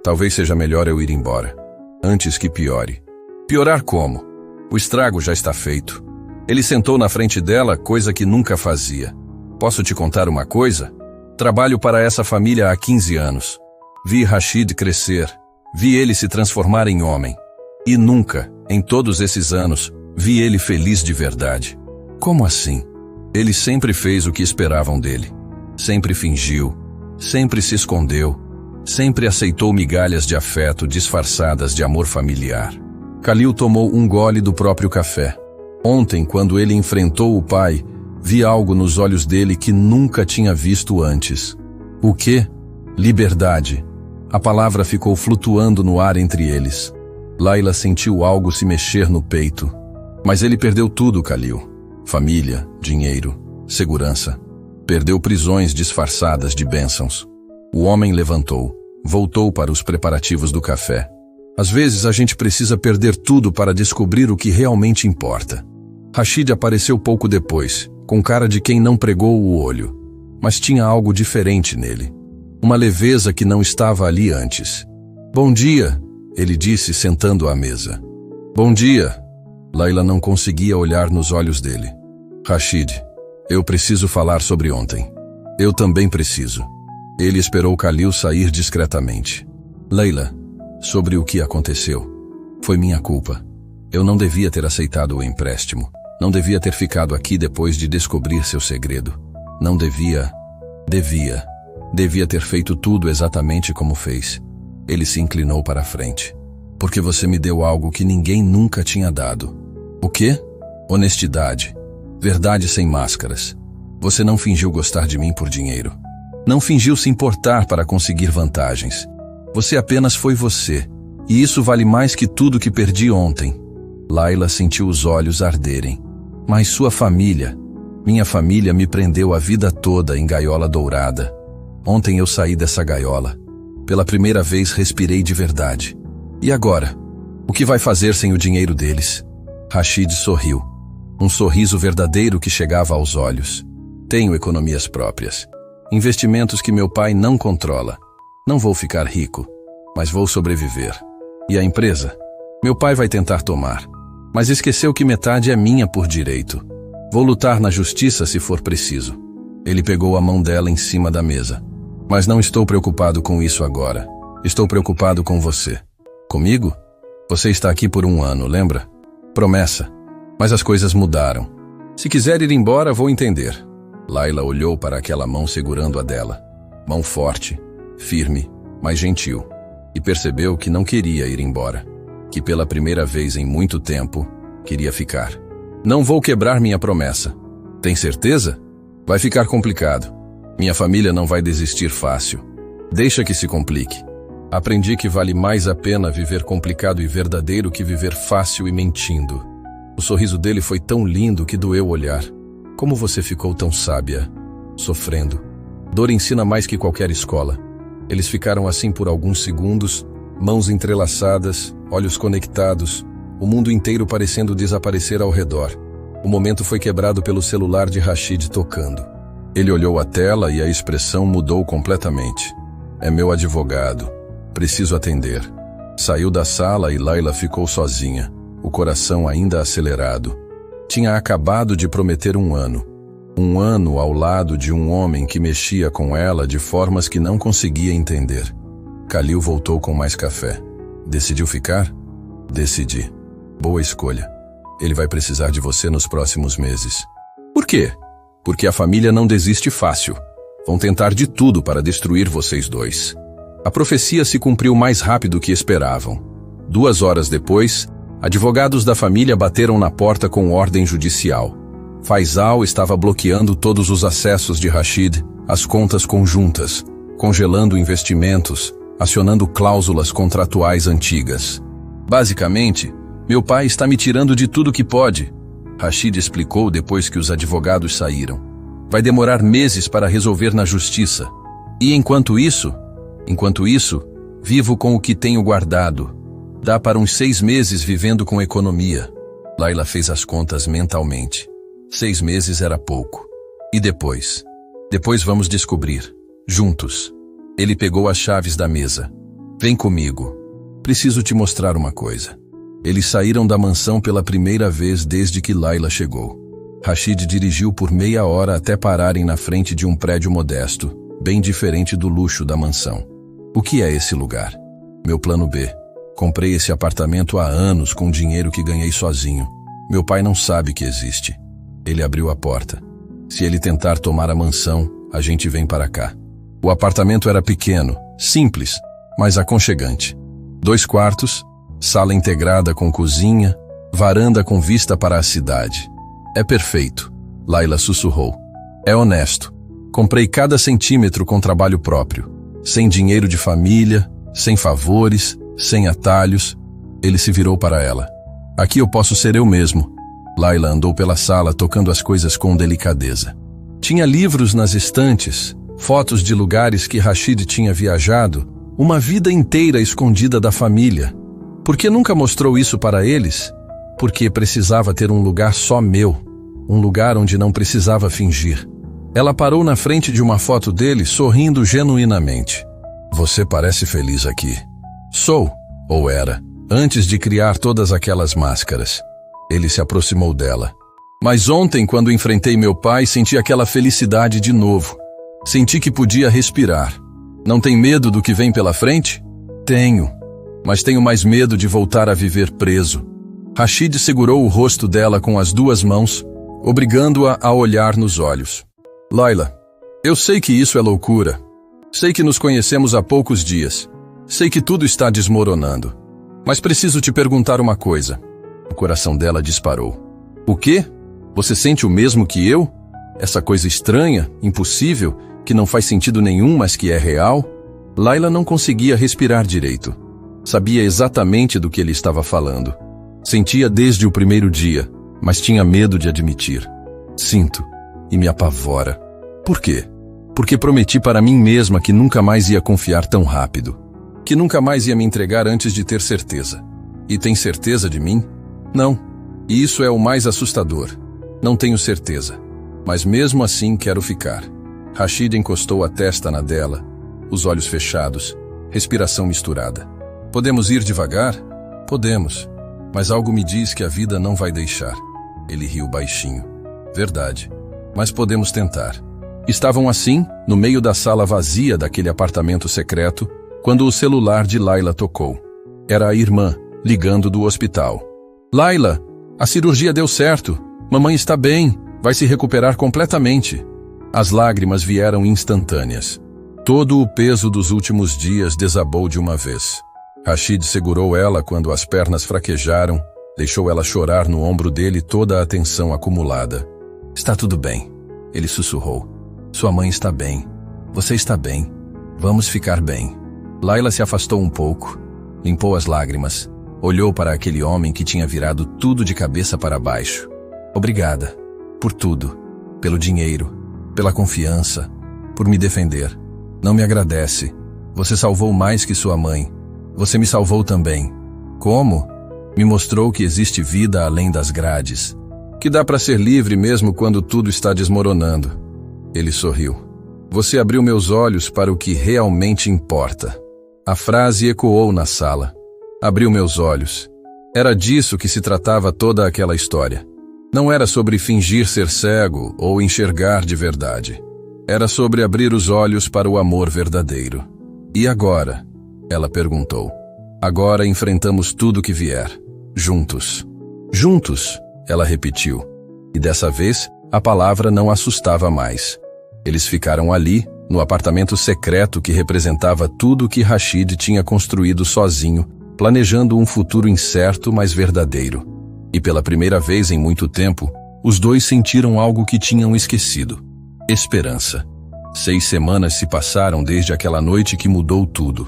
Talvez seja melhor eu ir embora. Antes que piore. Piorar como? O estrago já está feito. Ele sentou na frente dela, coisa que nunca fazia. Posso te contar uma coisa? Trabalho para essa família há 15 anos. Vi Rashid crescer. Vi ele se transformar em homem. E nunca, em todos esses anos, vi ele feliz de verdade. Como assim? Ele sempre fez o que esperavam dele. Sempre fingiu. Sempre se escondeu. Sempre aceitou migalhas de afeto disfarçadas de amor familiar. Khalil tomou um gole do próprio café. Ontem, quando ele enfrentou o pai, vi algo nos olhos dele que nunca tinha visto antes. O quê? Liberdade. A palavra ficou flutuando no ar entre eles. Layla sentiu algo se mexer no peito. Mas ele perdeu tudo, Khalil. Família, dinheiro, segurança. Perdeu prisões disfarçadas de bênçãos. O homem levantou, voltou para os preparativos do café. Às vezes a gente precisa perder tudo para descobrir o que realmente importa. Rashid apareceu pouco depois, com cara de quem não pregou o olho. Mas tinha algo diferente nele. Uma leveza que não estava ali antes. Bom dia, ele disse sentando à mesa. Bom dia. Layla não conseguia olhar nos olhos dele. Rashid, eu preciso falar sobre ontem. Eu também preciso. Ele esperou Khalil sair discretamente. Layla, sobre o que aconteceu. Foi minha culpa. Eu não devia ter aceitado o empréstimo. Não devia ter ficado aqui depois de descobrir seu segredo. Não devia... Devia ter feito tudo exatamente como fez. Ele se inclinou para a frente. Porque você me deu algo que ninguém nunca tinha dado. O quê? Honestidade. Verdade sem máscaras. Você não fingiu gostar de mim por dinheiro. Não fingiu se importar para conseguir vantagens. Você apenas foi você. E isso vale mais que tudo que perdi ontem. Layla sentiu os olhos arderem. Mas sua família... Minha família me prendeu a vida toda em gaiola dourada. Ontem eu saí dessa gaiola. Pela primeira vez respirei de verdade. E agora? O que vai fazer sem o dinheiro deles? Rashid sorriu. Um sorriso verdadeiro que chegava aos olhos. Tenho economias próprias. Investimentos que meu pai não controla. Não vou ficar rico, mas vou sobreviver. E a empresa? Meu pai vai tentar tomar. Mas esqueceu que metade é minha por direito. Vou lutar na justiça se for preciso. Ele pegou a mão dela em cima da mesa. Mas não estou preocupado com isso agora. Estou preocupado com você. Comigo? Você está aqui por 1 ano, lembra? Promessa. Mas as coisas mudaram. Se quiser ir embora, vou entender. Layla olhou para aquela mão segurando a dela. Mão forte, firme, mas gentil. E percebeu que não queria ir embora. Que pela primeira vez em muito tempo, queria ficar. Não vou quebrar minha promessa. Tem certeza? Vai ficar complicado. Minha família não vai desistir fácil. Deixa que se complique. Aprendi que vale mais a pena viver complicado e verdadeiro que viver fácil e mentindo. O sorriso dele foi tão lindo que doeu olhar. Como você ficou tão sábia? Sofrendo. Dor ensina mais que qualquer escola. Eles ficaram assim por alguns segundos, mãos entrelaçadas, olhos conectados, o mundo inteiro parecendo desaparecer ao redor. O momento foi quebrado pelo celular de Rashid tocando. Ele olhou a tela e a expressão mudou completamente. É meu advogado. Preciso atender. Saiu da sala e Layla ficou sozinha, o coração ainda acelerado. Tinha acabado de prometer 1 ano. 1 ano ao lado de um homem que mexia com ela de formas que não conseguia entender. Khalil voltou com mais café. Decidiu ficar? Decidi. Boa escolha. Ele vai precisar de você nos próximos meses. Por quê? Porque a família não desiste fácil. Vão tentar de tudo para destruir vocês dois. A profecia se cumpriu mais rápido que esperavam. 2 horas depois, advogados da família bateram na porta com ordem judicial. Faisal estava bloqueando todos os acessos de Rashid, as contas conjuntas, congelando investimentos, acionando cláusulas contratuais antigas. Basicamente, meu pai está me tirando de tudo que pode, Rashid explicou depois que os advogados saíram. Vai demorar meses para resolver na justiça. E enquanto isso, vivo com o que tenho guardado. Dá para uns 6 meses vivendo com economia. Layla fez as contas mentalmente. 6 meses era pouco. E depois? Depois vamos descobrir. Juntos. Ele pegou as chaves da mesa. Vem comigo. Preciso te mostrar uma coisa. Eles saíram da mansão pela primeira vez desde que Layla chegou. Rashid dirigiu por meia hora até pararem na frente de um prédio modesto, bem diferente do luxo da mansão. O que é esse lugar? Meu plano B. Comprei esse apartamento há anos com dinheiro que ganhei sozinho. Meu pai não sabe que existe. Ele abriu a porta. Se ele tentar tomar a mansão, a gente vem para cá. O apartamento era pequeno, simples, mas aconchegante. 2 quartos, sala integrada com cozinha, varanda com vista para a cidade. É perfeito, Layla sussurrou. É honesto. Comprei cada centímetro com trabalho próprio. Sem dinheiro de família, sem favores, sem atalhos. Ele se virou para ela. Aqui eu posso ser eu mesmo. Layla andou pela sala tocando as coisas com delicadeza. Tinha livros nas estantes, fotos de lugares que Rashid tinha viajado, uma vida inteira escondida da família. Por que nunca mostrou isso para eles? Porque precisava ter um lugar só meu, um lugar onde não precisava fingir. Ela parou na frente de uma foto dele, sorrindo genuinamente. Você parece feliz aqui. Sou, ou era, antes de criar todas aquelas máscaras. Ele se aproximou dela. Mas ontem, quando enfrentei meu pai, senti aquela felicidade de novo. Senti que podia respirar. Não tem medo do que vem pela frente? Tenho. Mas tenho mais medo de voltar a viver preso. Rashid segurou o rosto dela com as 2 mãos, obrigando-a a olhar nos olhos. Layla, eu sei que isso é loucura. Sei que nos conhecemos há poucos dias. Sei que tudo está desmoronando. Mas preciso te perguntar uma coisa. O coração dela disparou. O quê? Você sente o mesmo que eu? Essa coisa estranha, impossível, que não faz sentido nenhum, mas que é real? Layla não conseguia respirar direito. Sabia exatamente do que ele estava falando. Sentia desde o primeiro dia, mas tinha medo de admitir. Sinto, e me apavora. Por quê? Porque prometi para mim mesma que nunca mais ia confiar tão rápido. Que nunca mais ia me entregar antes de ter certeza. E tem certeza de mim? Não. E isso é o mais assustador. Não tenho certeza. Mas mesmo assim quero ficar. Rashid encostou a testa na dela, os olhos fechados, respiração misturada. Podemos ir devagar? Podemos. Mas algo me diz que a vida não vai deixar. Ele riu baixinho. Verdade. Mas podemos tentar. Estavam assim, no meio da sala vazia daquele apartamento secreto, quando o celular de Layla tocou. Era a irmã, ligando do hospital. Layla, a cirurgia deu certo. Mamãe está bem. Vai se recuperar completamente. As lágrimas vieram instantâneas. Todo o peso dos últimos dias desabou de uma vez. Rashid segurou ela quando as pernas fraquejaram, deixou ela chorar no ombro dele toda a tensão acumulada. Está tudo bem, ele sussurrou. Sua mãe está bem. Você está bem. Vamos ficar bem. Layla se afastou um pouco, limpou as lágrimas, olhou para aquele homem que tinha virado tudo de cabeça para baixo. Obrigada. Por tudo. Pelo dinheiro. Pela confiança. Por me defender. Não me agradece. Você salvou mais que sua mãe. Você me salvou também. Como? Me mostrou que existe vida além das grades. Que dá para ser livre mesmo quando tudo está desmoronando. Ele sorriu. Você abriu meus olhos para o que realmente importa. A frase ecoou na sala. Abriu meus olhos. Era disso que se tratava toda aquela história. Não era sobre fingir ser cego ou enxergar de verdade. Era sobre abrir os olhos para o amor verdadeiro. E agora? Ela perguntou. Agora enfrentamos tudo que vier. Juntos. Juntos, ela repetiu. E dessa vez, a palavra não assustava mais. Eles ficaram ali, no apartamento secreto que representava tudo que Rashid tinha construído sozinho, planejando um futuro incerto, mas verdadeiro. E pela primeira vez em muito tempo, os dois sentiram algo que tinham esquecido. Esperança. 6 semanas se passaram desde aquela noite que mudou tudo.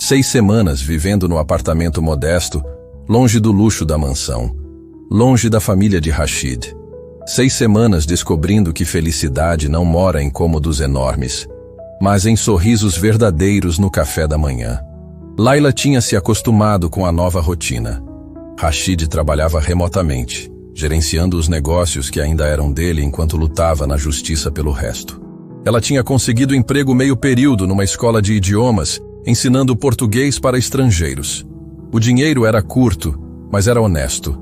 6 semanas vivendo no apartamento modesto, longe do luxo da mansão, longe da família de Rashid. 6 semanas descobrindo que felicidade não mora em cômodos enormes, mas em sorrisos verdadeiros no café da manhã. Laila tinha se acostumado com a nova rotina. Rashid trabalhava remotamente, gerenciando os negócios que ainda eram dele enquanto lutava na justiça pelo resto. Ela tinha conseguido emprego meio período numa escola de idiomas, ensinando português para estrangeiros. O dinheiro era curto, mas era honesto.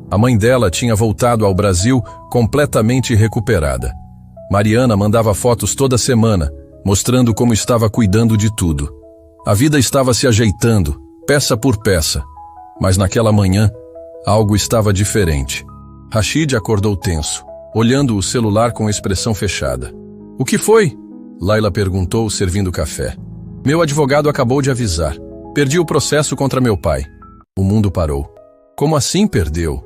A mãe dela tinha voltado ao Brasil completamente recuperada. Mariana mandava fotos toda semana, mostrando como estava cuidando de tudo. A vida estava se ajeitando, peça por peça. Mas naquela manhã, algo estava diferente. Rashid acordou tenso, olhando o celular com expressão fechada. "O que foi?" Laila perguntou, servindo café. "Meu advogado acabou de avisar. Perdi o processo contra meu pai." O mundo parou. "Como assim perdeu?"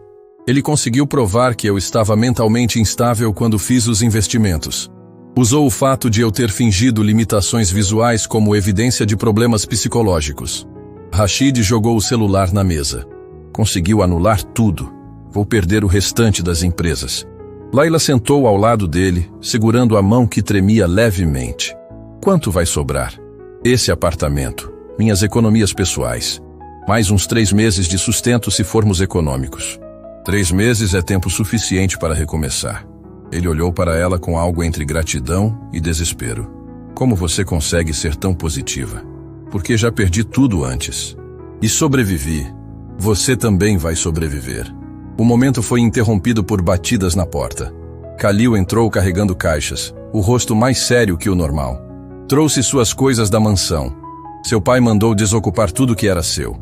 "Ele conseguiu provar que eu estava mentalmente instável quando fiz os investimentos. Usou o fato de eu ter fingido limitações visuais como evidência de problemas psicológicos." Rashid jogou o celular na mesa. "Conseguiu anular tudo. Vou perder o restante das empresas." Laila sentou ao lado dele, segurando a mão que tremia levemente. "Quanto vai sobrar?" "Esse apartamento, minhas economias pessoais. Mais uns 3 meses de sustento se formos econômicos." 3 meses é tempo suficiente para recomeçar." Ele olhou para ela com algo entre gratidão e desespero. "Como você consegue ser tão positiva?" "Porque já perdi tudo antes. E sobrevivi. Você também vai sobreviver." O momento foi interrompido por batidas na porta. Khalil entrou carregando caixas, o rosto mais sério que o normal. "Trouxe suas coisas da mansão. Seu pai mandou desocupar tudo que era seu."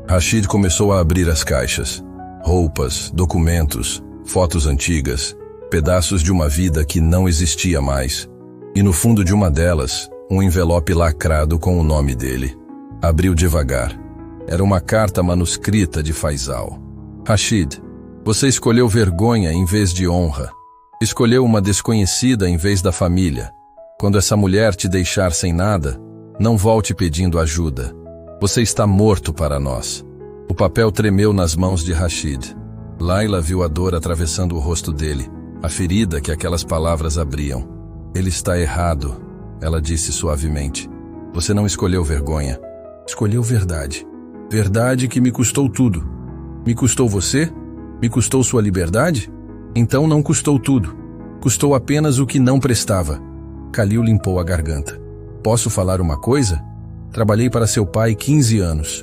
Rashid começou a abrir as caixas. Roupas, documentos, fotos antigas, pedaços de uma vida que não existia mais. E no fundo de uma delas, um envelope lacrado com o nome dele. Abriu devagar. Era uma carta manuscrita de Faisal. "Rashid, você escolheu vergonha em vez de honra. Escolheu uma desconhecida em vez da família. Quando essa mulher te deixar sem nada, não volte pedindo ajuda. Você está morto para nós." O papel tremeu nas mãos de Rashid. Laila viu a dor atravessando o rosto dele, a ferida que aquelas palavras abriam. "Ele está errado," ela disse suavemente. "Você não escolheu vergonha. Escolheu verdade. Verdade que me custou tudo." "Me custou você? Me custou sua liberdade?" "Então não custou tudo. Custou apenas o que não prestava." Khalil limpou a garganta. "Posso falar uma coisa? Trabalhei para seu pai 15 anos.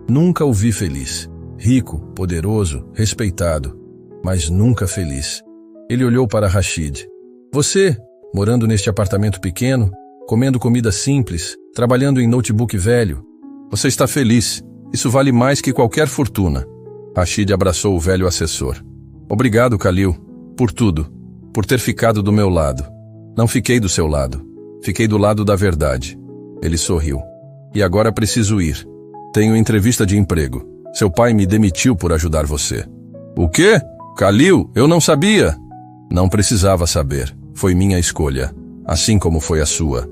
Nunca o vi feliz. Rico, poderoso, respeitado, mas nunca feliz." Ele olhou para Rashid. "Você, morando neste apartamento pequeno, comendo comida simples, trabalhando em notebook velho. Você está feliz. Isso vale mais que qualquer fortuna." Rashid abraçou o velho assessor. "Obrigado, Khalil, por tudo, por ter ficado do meu lado." "Não fiquei do seu lado. Fiquei do lado da verdade." Ele sorriu. "E agora preciso ir. Tenho entrevista de emprego. Seu pai me demitiu por ajudar você." "O quê? Khalil, eu não sabia." "Não precisava saber. Foi minha escolha, assim como foi a sua."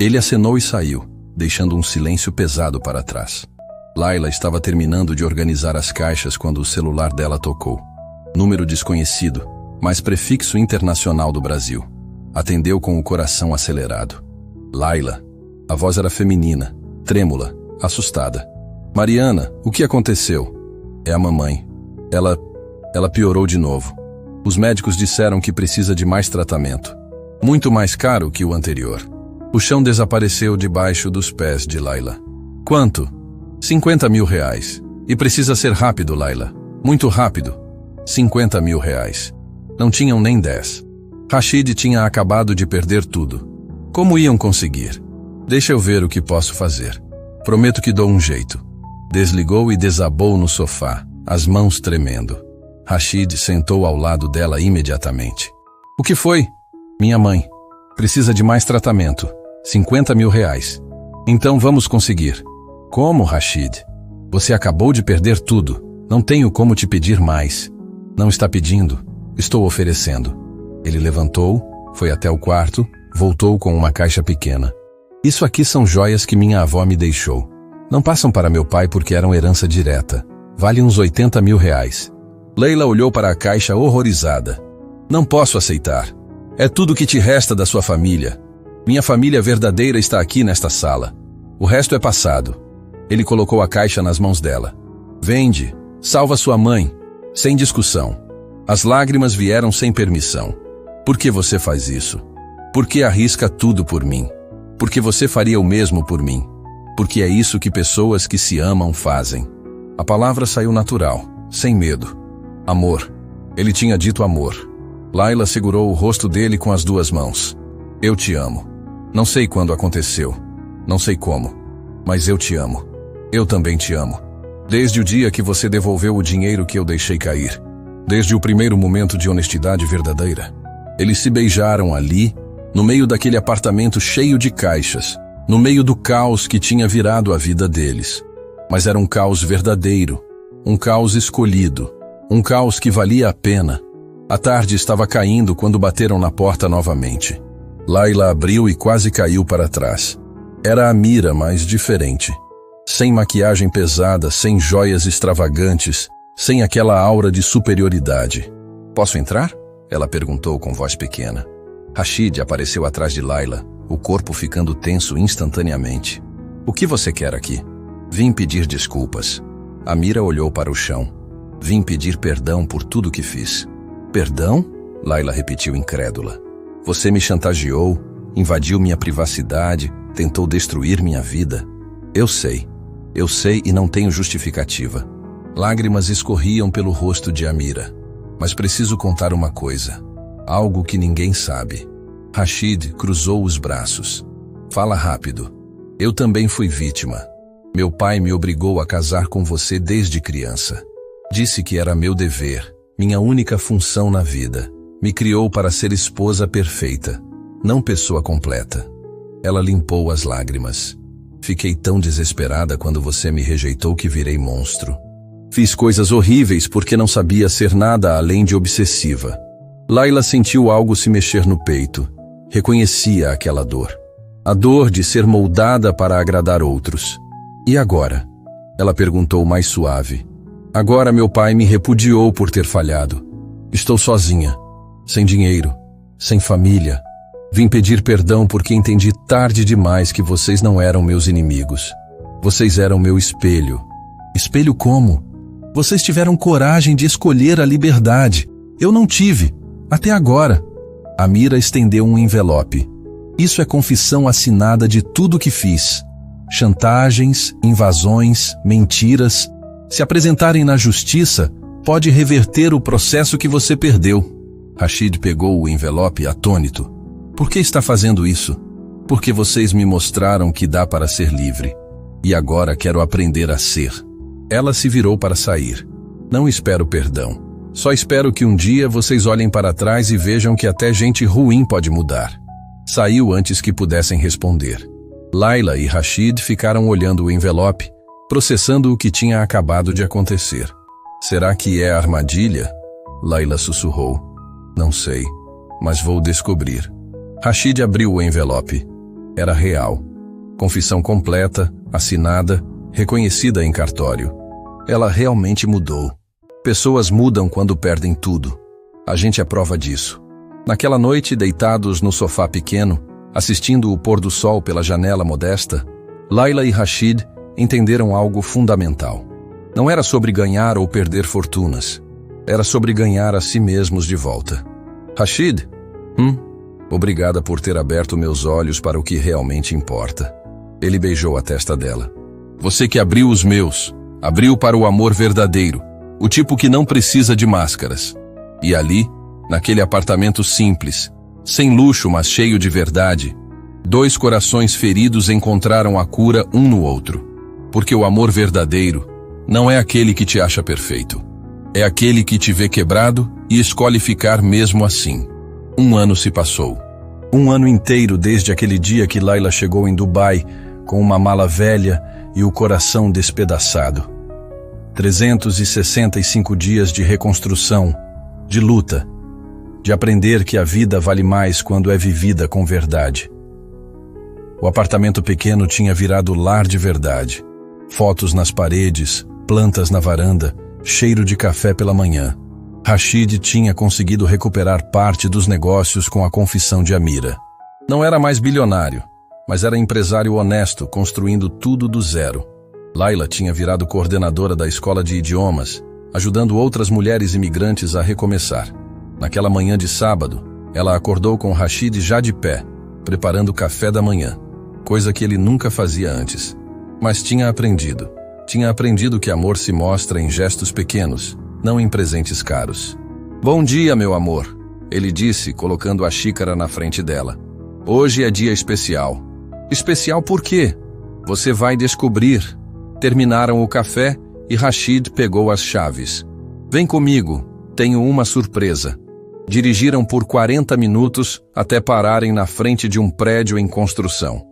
Ele acenou e saiu, deixando um silêncio pesado para trás. Laila estava terminando de organizar as caixas quando o celular dela tocou. Número desconhecido, mas prefixo internacional do Brasil. Atendeu com o coração acelerado. Laila. A voz era feminina, trêmula, assustada. "Mariana, o que aconteceu?" "É a mamãe. Ela piorou de novo. Os médicos disseram que precisa de mais tratamento. Muito mais caro que o anterior." O chão desapareceu debaixo dos pés de Laila. "Quanto?" R$50 mil. "E precisa ser rápido, Laila. Muito rápido." R$50 mil. Não tinham nem 10. Rashid tinha acabado de perder tudo. Como iam conseguir? "Deixa eu ver o que posso fazer. Prometo que dou um jeito." Desligou e desabou no sofá, as mãos tremendo. Rashid sentou ao lado dela imediatamente. "O que foi?" "Minha mãe. Precisa de mais tratamento. R$50 mil. "Então vamos conseguir." "Como, Rashid? Você acabou de perder tudo. Não tenho como te pedir mais." "Não está pedindo. Estou oferecendo." Ele levantou, foi até o quarto, voltou com uma caixa pequena. "Isso aqui são joias que minha avó me deixou. Não passam para meu pai porque eram herança direta. Vale uns R$80 mil. Leila olhou para a caixa horrorizada. "Não posso aceitar. É tudo que te resta da sua família. Minha família verdadeira está aqui nesta sala. O resto é passado." Ele colocou a caixa nas mãos dela. Vende, salva sua mãe, sem discussão. As lágrimas vieram sem permissão. Por que você faz isso? Por que arrisca tudo por mim? Porque você faria o mesmo por mim. Porque é isso que pessoas que se amam fazem. A palavra saiu natural, sem medo. Amor. Ele tinha dito amor. Layla segurou o rosto dele com as duas mãos. Eu te amo. Não sei quando aconteceu. Não sei como. Mas eu te amo. Eu também te amo. Desde o dia que você devolveu o dinheiro que eu deixei cair. Desde o primeiro momento de honestidade verdadeira. Eles se beijaram ali, no meio daquele apartamento cheio de caixas, no meio do caos que tinha virado a vida deles. Mas era um caos verdadeiro, um caos escolhido, um caos que valia a pena. A tarde estava caindo quando bateram na porta novamente. Layla abriu e quase caiu para trás. Era Amira, mas diferente. Sem maquiagem pesada, sem joias extravagantes, sem aquela aura de superioridade. Posso entrar? Ela perguntou com voz pequena. Rashid apareceu atrás de Layla, o corpo ficando tenso instantaneamente. O que você quer aqui? Vim pedir desculpas. Amira olhou para o chão. Vim pedir perdão por tudo que fiz. Perdão? Layla repetiu incrédula. Você me chantageou, invadiu minha privacidade, tentou destruir minha vida. Eu sei e não tenho justificativa. Lágrimas escorriam pelo rosto de Amira. Mas preciso contar uma coisa. Algo que ninguém sabe. Rashid cruzou os braços. Fala rápido. Eu também fui vítima. Meu pai me obrigou a casar com você desde criança. Disse que era meu dever, minha única função na vida. Me criou para ser esposa perfeita, não pessoa completa. Ela limpou as lágrimas. Fiquei tão desesperada quando você me rejeitou que virei monstro. Fiz coisas horríveis porque não sabia ser nada além de obsessiva. Layla sentiu algo se mexer no peito. Reconhecia aquela dor. A dor de ser moldada para agradar outros. E agora? Ela perguntou mais suave. Agora meu pai me repudiou por ter falhado. Estou sozinha, sem dinheiro, sem família. Vim pedir perdão porque entendi tarde demais que vocês não eram meus inimigos. Vocês eram meu espelho. Espelho como? Vocês tiveram coragem de escolher a liberdade. Eu não tive, até agora. Amira estendeu um envelope. Isso é confissão assinada de tudo que fiz. Chantagens, invasões, mentiras. Se apresentarem na justiça, pode reverter o processo que você perdeu. Rashid pegou o envelope atônito. Por que está fazendo isso? Porque vocês me mostraram que dá para ser livre. E agora quero aprender a ser. Ela se virou para sair. Não espero perdão. Só espero que um dia vocês olhem para trás e vejam que até gente ruim pode mudar. Saiu antes que pudessem responder. Layla e Rashid ficaram olhando o envelope, processando o que tinha acabado de acontecer. Será que é armadilha? Layla sussurrou. Não sei, mas vou descobrir. Rashid abriu o envelope. Era real. Confissão completa, assinada, reconhecida em cartório. Ela realmente mudou. Pessoas mudam quando perdem tudo. A gente é prova disso. Naquela noite, deitados no sofá pequeno, assistindo o pôr do sol pela janela modesta, Layla e Rashid entenderam algo fundamental. Não era sobre ganhar ou perder fortunas. Era sobre ganhar a si mesmos de volta. Rashid? Obrigada por ter aberto meus olhos para o que realmente importa. Ele beijou a testa dela. Você que abriu os meus, abriu para o amor verdadeiro, o tipo que não precisa de máscaras. E ali, naquele apartamento simples, sem luxo mas cheio de verdade, dois corações feridos encontraram a cura um no outro. Porque o amor verdadeiro não é aquele que te acha perfeito. É aquele que te vê quebrado e escolhe ficar mesmo assim. 1 ano se passou. 1 ano inteiro desde aquele dia que Layla chegou em Dubai com uma mala velha e o coração despedaçado. 365 dias de reconstrução, de luta, de aprender que a vida vale mais quando é vivida com verdade. O apartamento pequeno tinha virado lar de verdade. Fotos nas paredes, plantas na varanda, cheiro de café pela manhã. Rashid tinha conseguido recuperar parte dos negócios com a confissão de Amira. Não era mais bilionário, mas era empresário honesto, construindo tudo do zero. Laila tinha virado coordenadora da escola de idiomas, ajudando outras mulheres imigrantes a recomeçar. Naquela manhã de sábado, ela acordou com Rashid já de pé, preparando o café da manhã, coisa que ele nunca fazia antes. Mas tinha aprendido. Tinha aprendido que amor se mostra em gestos pequenos, não em presentes caros. "Bom dia, meu amor", ele disse, colocando a xícara na frente dela. "Hoje é dia especial." "Especial por quê?" "Você vai descobrir." Terminaram o café e Rashid pegou as chaves. "Vem comigo, tenho uma surpresa." Dirigiram por 40 minutos até pararem na frente de um prédio em construção.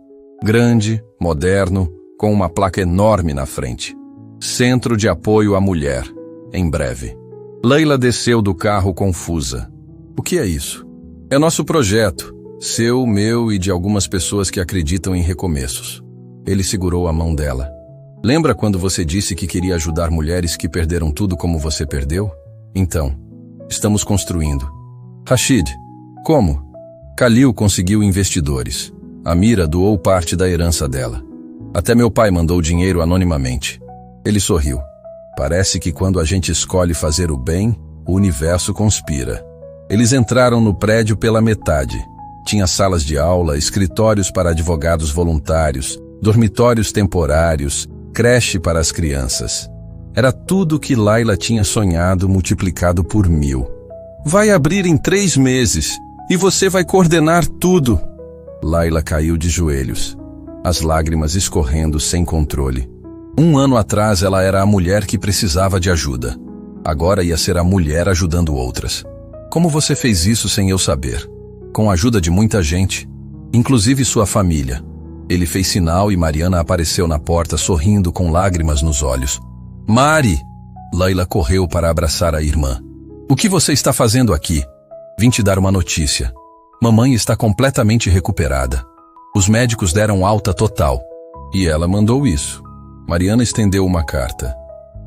Grande, moderno, com uma placa enorme na frente. Centro de Apoio à Mulher, em breve. Laila desceu do carro confusa. "O que é isso?" "É nosso projeto, seu, meu e de algumas pessoas que acreditam em recomeços." Ele segurou a mão dela. "Lembra quando você disse que queria ajudar mulheres que perderam tudo como você perdeu? Então, estamos construindo." "Rashid, como?" "Khalil conseguiu investidores. Amira doou parte da herança dela. Até meu pai mandou dinheiro anonimamente." Ele sorriu. "Parece que quando a gente escolhe fazer o bem, o universo conspira." Eles entraram no prédio pela metade. Tinha salas de aula, escritórios para advogados voluntários, dormitórios temporários, creche para as crianças. Era tudo o que Laila tinha sonhado multiplicado por 1000. "Vai abrir em 3 meses e você vai coordenar tudo." Laila caiu de joelhos, as lágrimas escorrendo sem controle. 1 ano atrás ela era a mulher que precisava de ajuda. Agora ia ser a mulher ajudando outras. "Como você fez isso sem eu saber?" "Com a ajuda de muita gente, inclusive sua família." Ele fez sinal e Mariana apareceu na porta sorrindo com lágrimas nos olhos. "Mari!" Laila correu para abraçar a irmã. "O que você está fazendo aqui?" "Vim te dar uma notícia. Mamãe está completamente recuperada. Os médicos deram alta total." "E ela mandou isso." Mariana estendeu uma carta.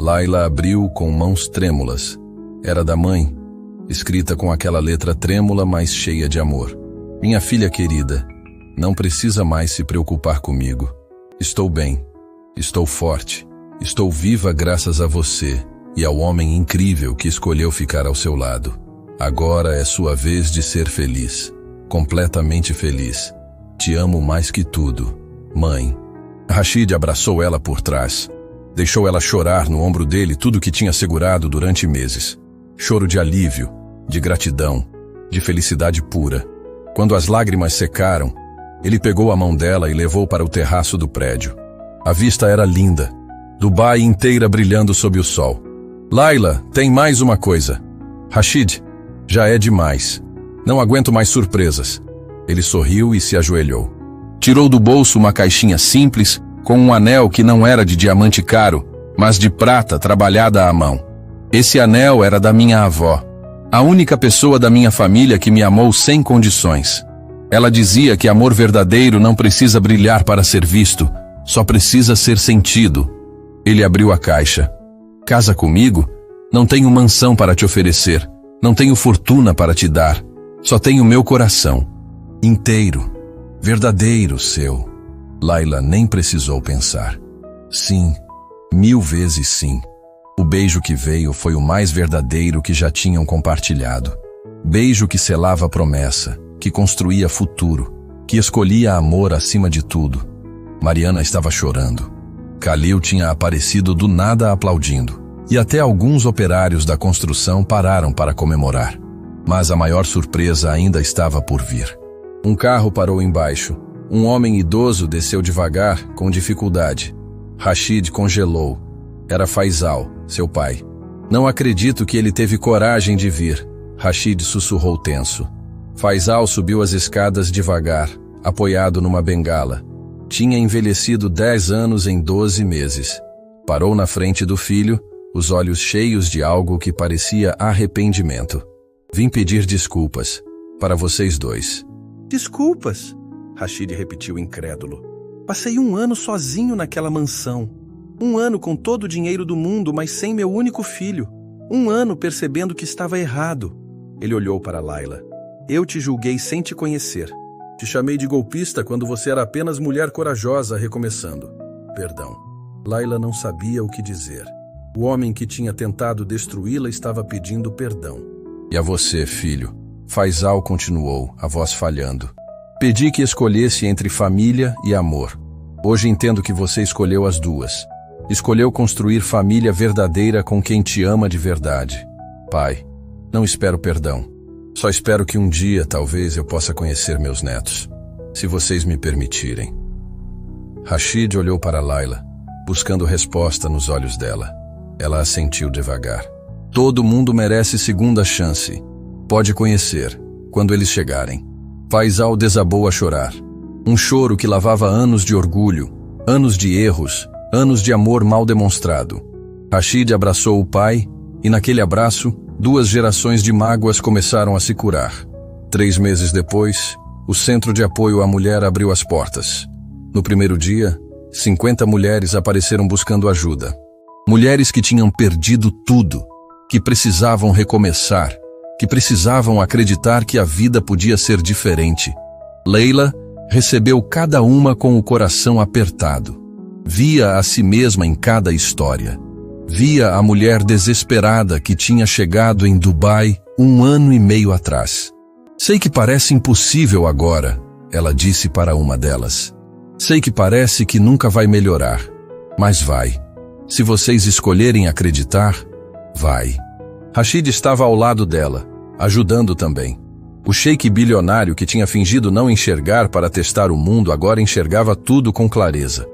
Laila abriu com mãos trêmulas. Era da mãe, escrita com aquela letra trêmula, mas cheia de amor. "Minha filha querida, não precisa mais se preocupar comigo. Estou bem, estou forte, estou viva graças a você e ao homem incrível que escolheu ficar ao seu lado. Agora é sua vez de ser feliz, completamente feliz. Te amo mais que tudo, mãe." Rashid abraçou ela por trás. Deixou ela chorar no ombro dele tudo que tinha segurado durante meses. Choro de alívio, de gratidão, de felicidade pura. Quando as lágrimas secaram, ele pegou a mão dela e levou para o terraço do prédio. A vista era linda, Dubai inteira brilhando sob o sol. "Laila, tem mais uma coisa." "Rashid, já é demais. Não aguento mais surpresas." Ele sorriu e se ajoelhou. Tirou do bolso uma caixinha simples, com um anel que não era de diamante caro, mas de prata trabalhada à mão. Esse anel era da minha avó, a única pessoa da minha família que me amou sem condições. Ela dizia que amor verdadeiro não precisa brilhar para ser visto, só precisa ser sentido. Ele abriu a caixa. "Casa comigo? Não tenho mansão para te oferecer, não tenho fortuna para te dar, só tenho meu coração, inteiro, verdadeiro seu." Laila nem precisou pensar. Sim, 1000 vezes sim. O beijo que veio foi o mais verdadeiro que já tinham compartilhado. Beijo que selava a promessa, que construía futuro, que escolhia amor acima de tudo. Mariana estava chorando. Khalil tinha aparecido do nada aplaudindo, e até alguns operários da construção pararam para comemorar. Mas a maior surpresa ainda estava por vir. Um carro parou embaixo. Um homem idoso desceu devagar, com dificuldade. Rashid congelou. Era Faisal, seu pai. "Não acredito que ele teve coragem de vir." Rashid sussurrou tenso. Faisal subiu as escadas devagar, apoiado numa bengala. Tinha envelhecido 10 anos em 12 meses. Parou na frente do filho, os olhos cheios de algo que parecia arrependimento. "Vim pedir desculpas. Para vocês dois." "Desculpas?" Rashid repetiu incrédulo. "Passei 1 ano sozinho naquela mansão. 1 ano com todo o dinheiro do mundo, mas sem meu único filho. 1 ano percebendo que estava errado." Ele olhou para Laila. "Eu te julguei sem te conhecer. Te chamei de golpista quando você era apenas mulher corajosa recomeçando. Perdão." Layla não sabia o que dizer. O homem que tinha tentado destruí-la estava pedindo perdão. E a você, filho? Faisal continuou, a voz falhando. Pedi que escolhesse entre família e amor. Hoje entendo que você escolheu as duas. Escolheu construir família verdadeira com quem te ama de verdade. Pai, não espero perdão. Só espero que um dia, talvez, eu possa conhecer meus netos. Se vocês me permitirem. Rashid olhou para Layla, buscando resposta nos olhos dela. Ela assentiu devagar. Todo mundo merece segunda chance. Pode conhecer, quando eles chegarem. Faisal desabou a chorar. Um choro que lavava anos de orgulho, anos de erros, anos de amor mal demonstrado. Rashid abraçou o pai, e naquele abraço, 2 gerações de mágoas começaram a se curar. 3 meses depois, o Centro de Apoio à Mulher abriu as portas. No primeiro dia, 50 mulheres apareceram buscando ajuda. Mulheres que tinham perdido tudo, que precisavam recomeçar, que precisavam acreditar que a vida podia ser diferente. Leila recebeu cada uma com o coração apertado. Via a si mesma em cada história. Via a mulher desesperada que tinha chegado em Dubai 1 ano e meio atrás. Sei que parece impossível agora, ela disse para uma delas. Sei que parece que nunca vai melhorar, mas vai. Se vocês escolherem acreditar, vai. Rashid estava ao lado dela, ajudando também. O sheik bilionário que tinha fingido não enxergar para testar o mundo agora enxergava tudo com clareza.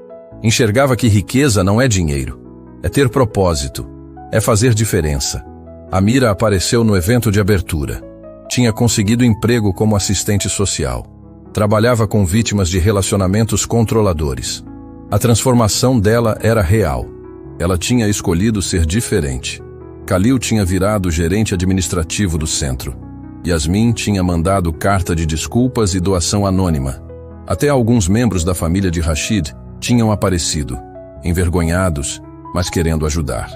Enxergava que riqueza não é dinheiro. É ter propósito. É fazer diferença. Amira apareceu no evento de abertura. Tinha conseguido emprego como assistente social. Trabalhava com vítimas de relacionamentos controladores. A transformação dela era real. Ela tinha escolhido ser diferente. Khalil tinha virado gerente administrativo do centro. Yasmin tinha mandado carta de desculpas e doação anônima. Até alguns membros da família de Rashid tinham aparecido, envergonhados, mas querendo ajudar.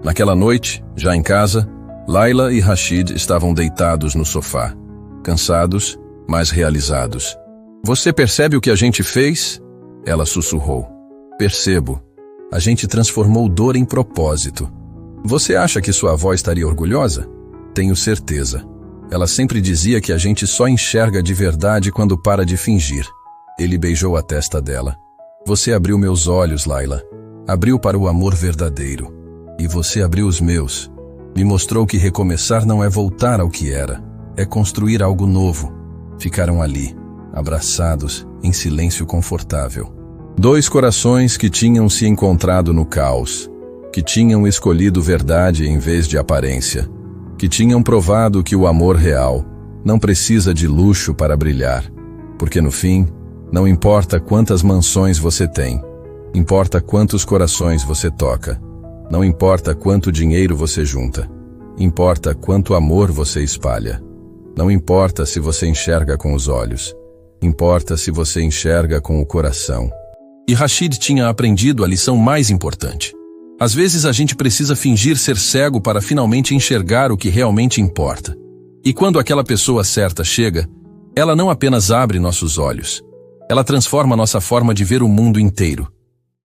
Naquela noite, já em casa, Layla e Rashid estavam deitados no sofá, cansados, mas realizados. Você percebe o que a gente fez? Ela sussurrou. Percebo. A gente transformou dor em propósito. Você acha que sua avó estaria orgulhosa? Tenho certeza. Ela sempre dizia que a gente só enxerga de verdade quando para de fingir. Ele beijou a testa dela. Você abriu meus olhos, Layla. Abriu para o amor verdadeiro. E você abriu os meus. Me mostrou que recomeçar não é voltar ao que era. É construir algo novo. Ficaram ali, abraçados, em silêncio confortável. 2 corações que tinham se encontrado no caos. Que tinham escolhido verdade em vez de aparência. Que tinham provado que o amor real não precisa de luxo para brilhar. Porque no fim, não importa quantas mansões você tem. Importa quantos corações você toca. Não importa quanto dinheiro você junta. Importa quanto amor você espalha. Não importa se você enxerga com os olhos. Importa se você enxerga com o coração. E Rashid tinha aprendido a lição mais importante. Às vezes a gente precisa fingir ser cego para finalmente enxergar o que realmente importa. E quando aquela pessoa certa chega, ela não apenas abre nossos olhos. Ela transforma nossa forma de ver o mundo inteiro.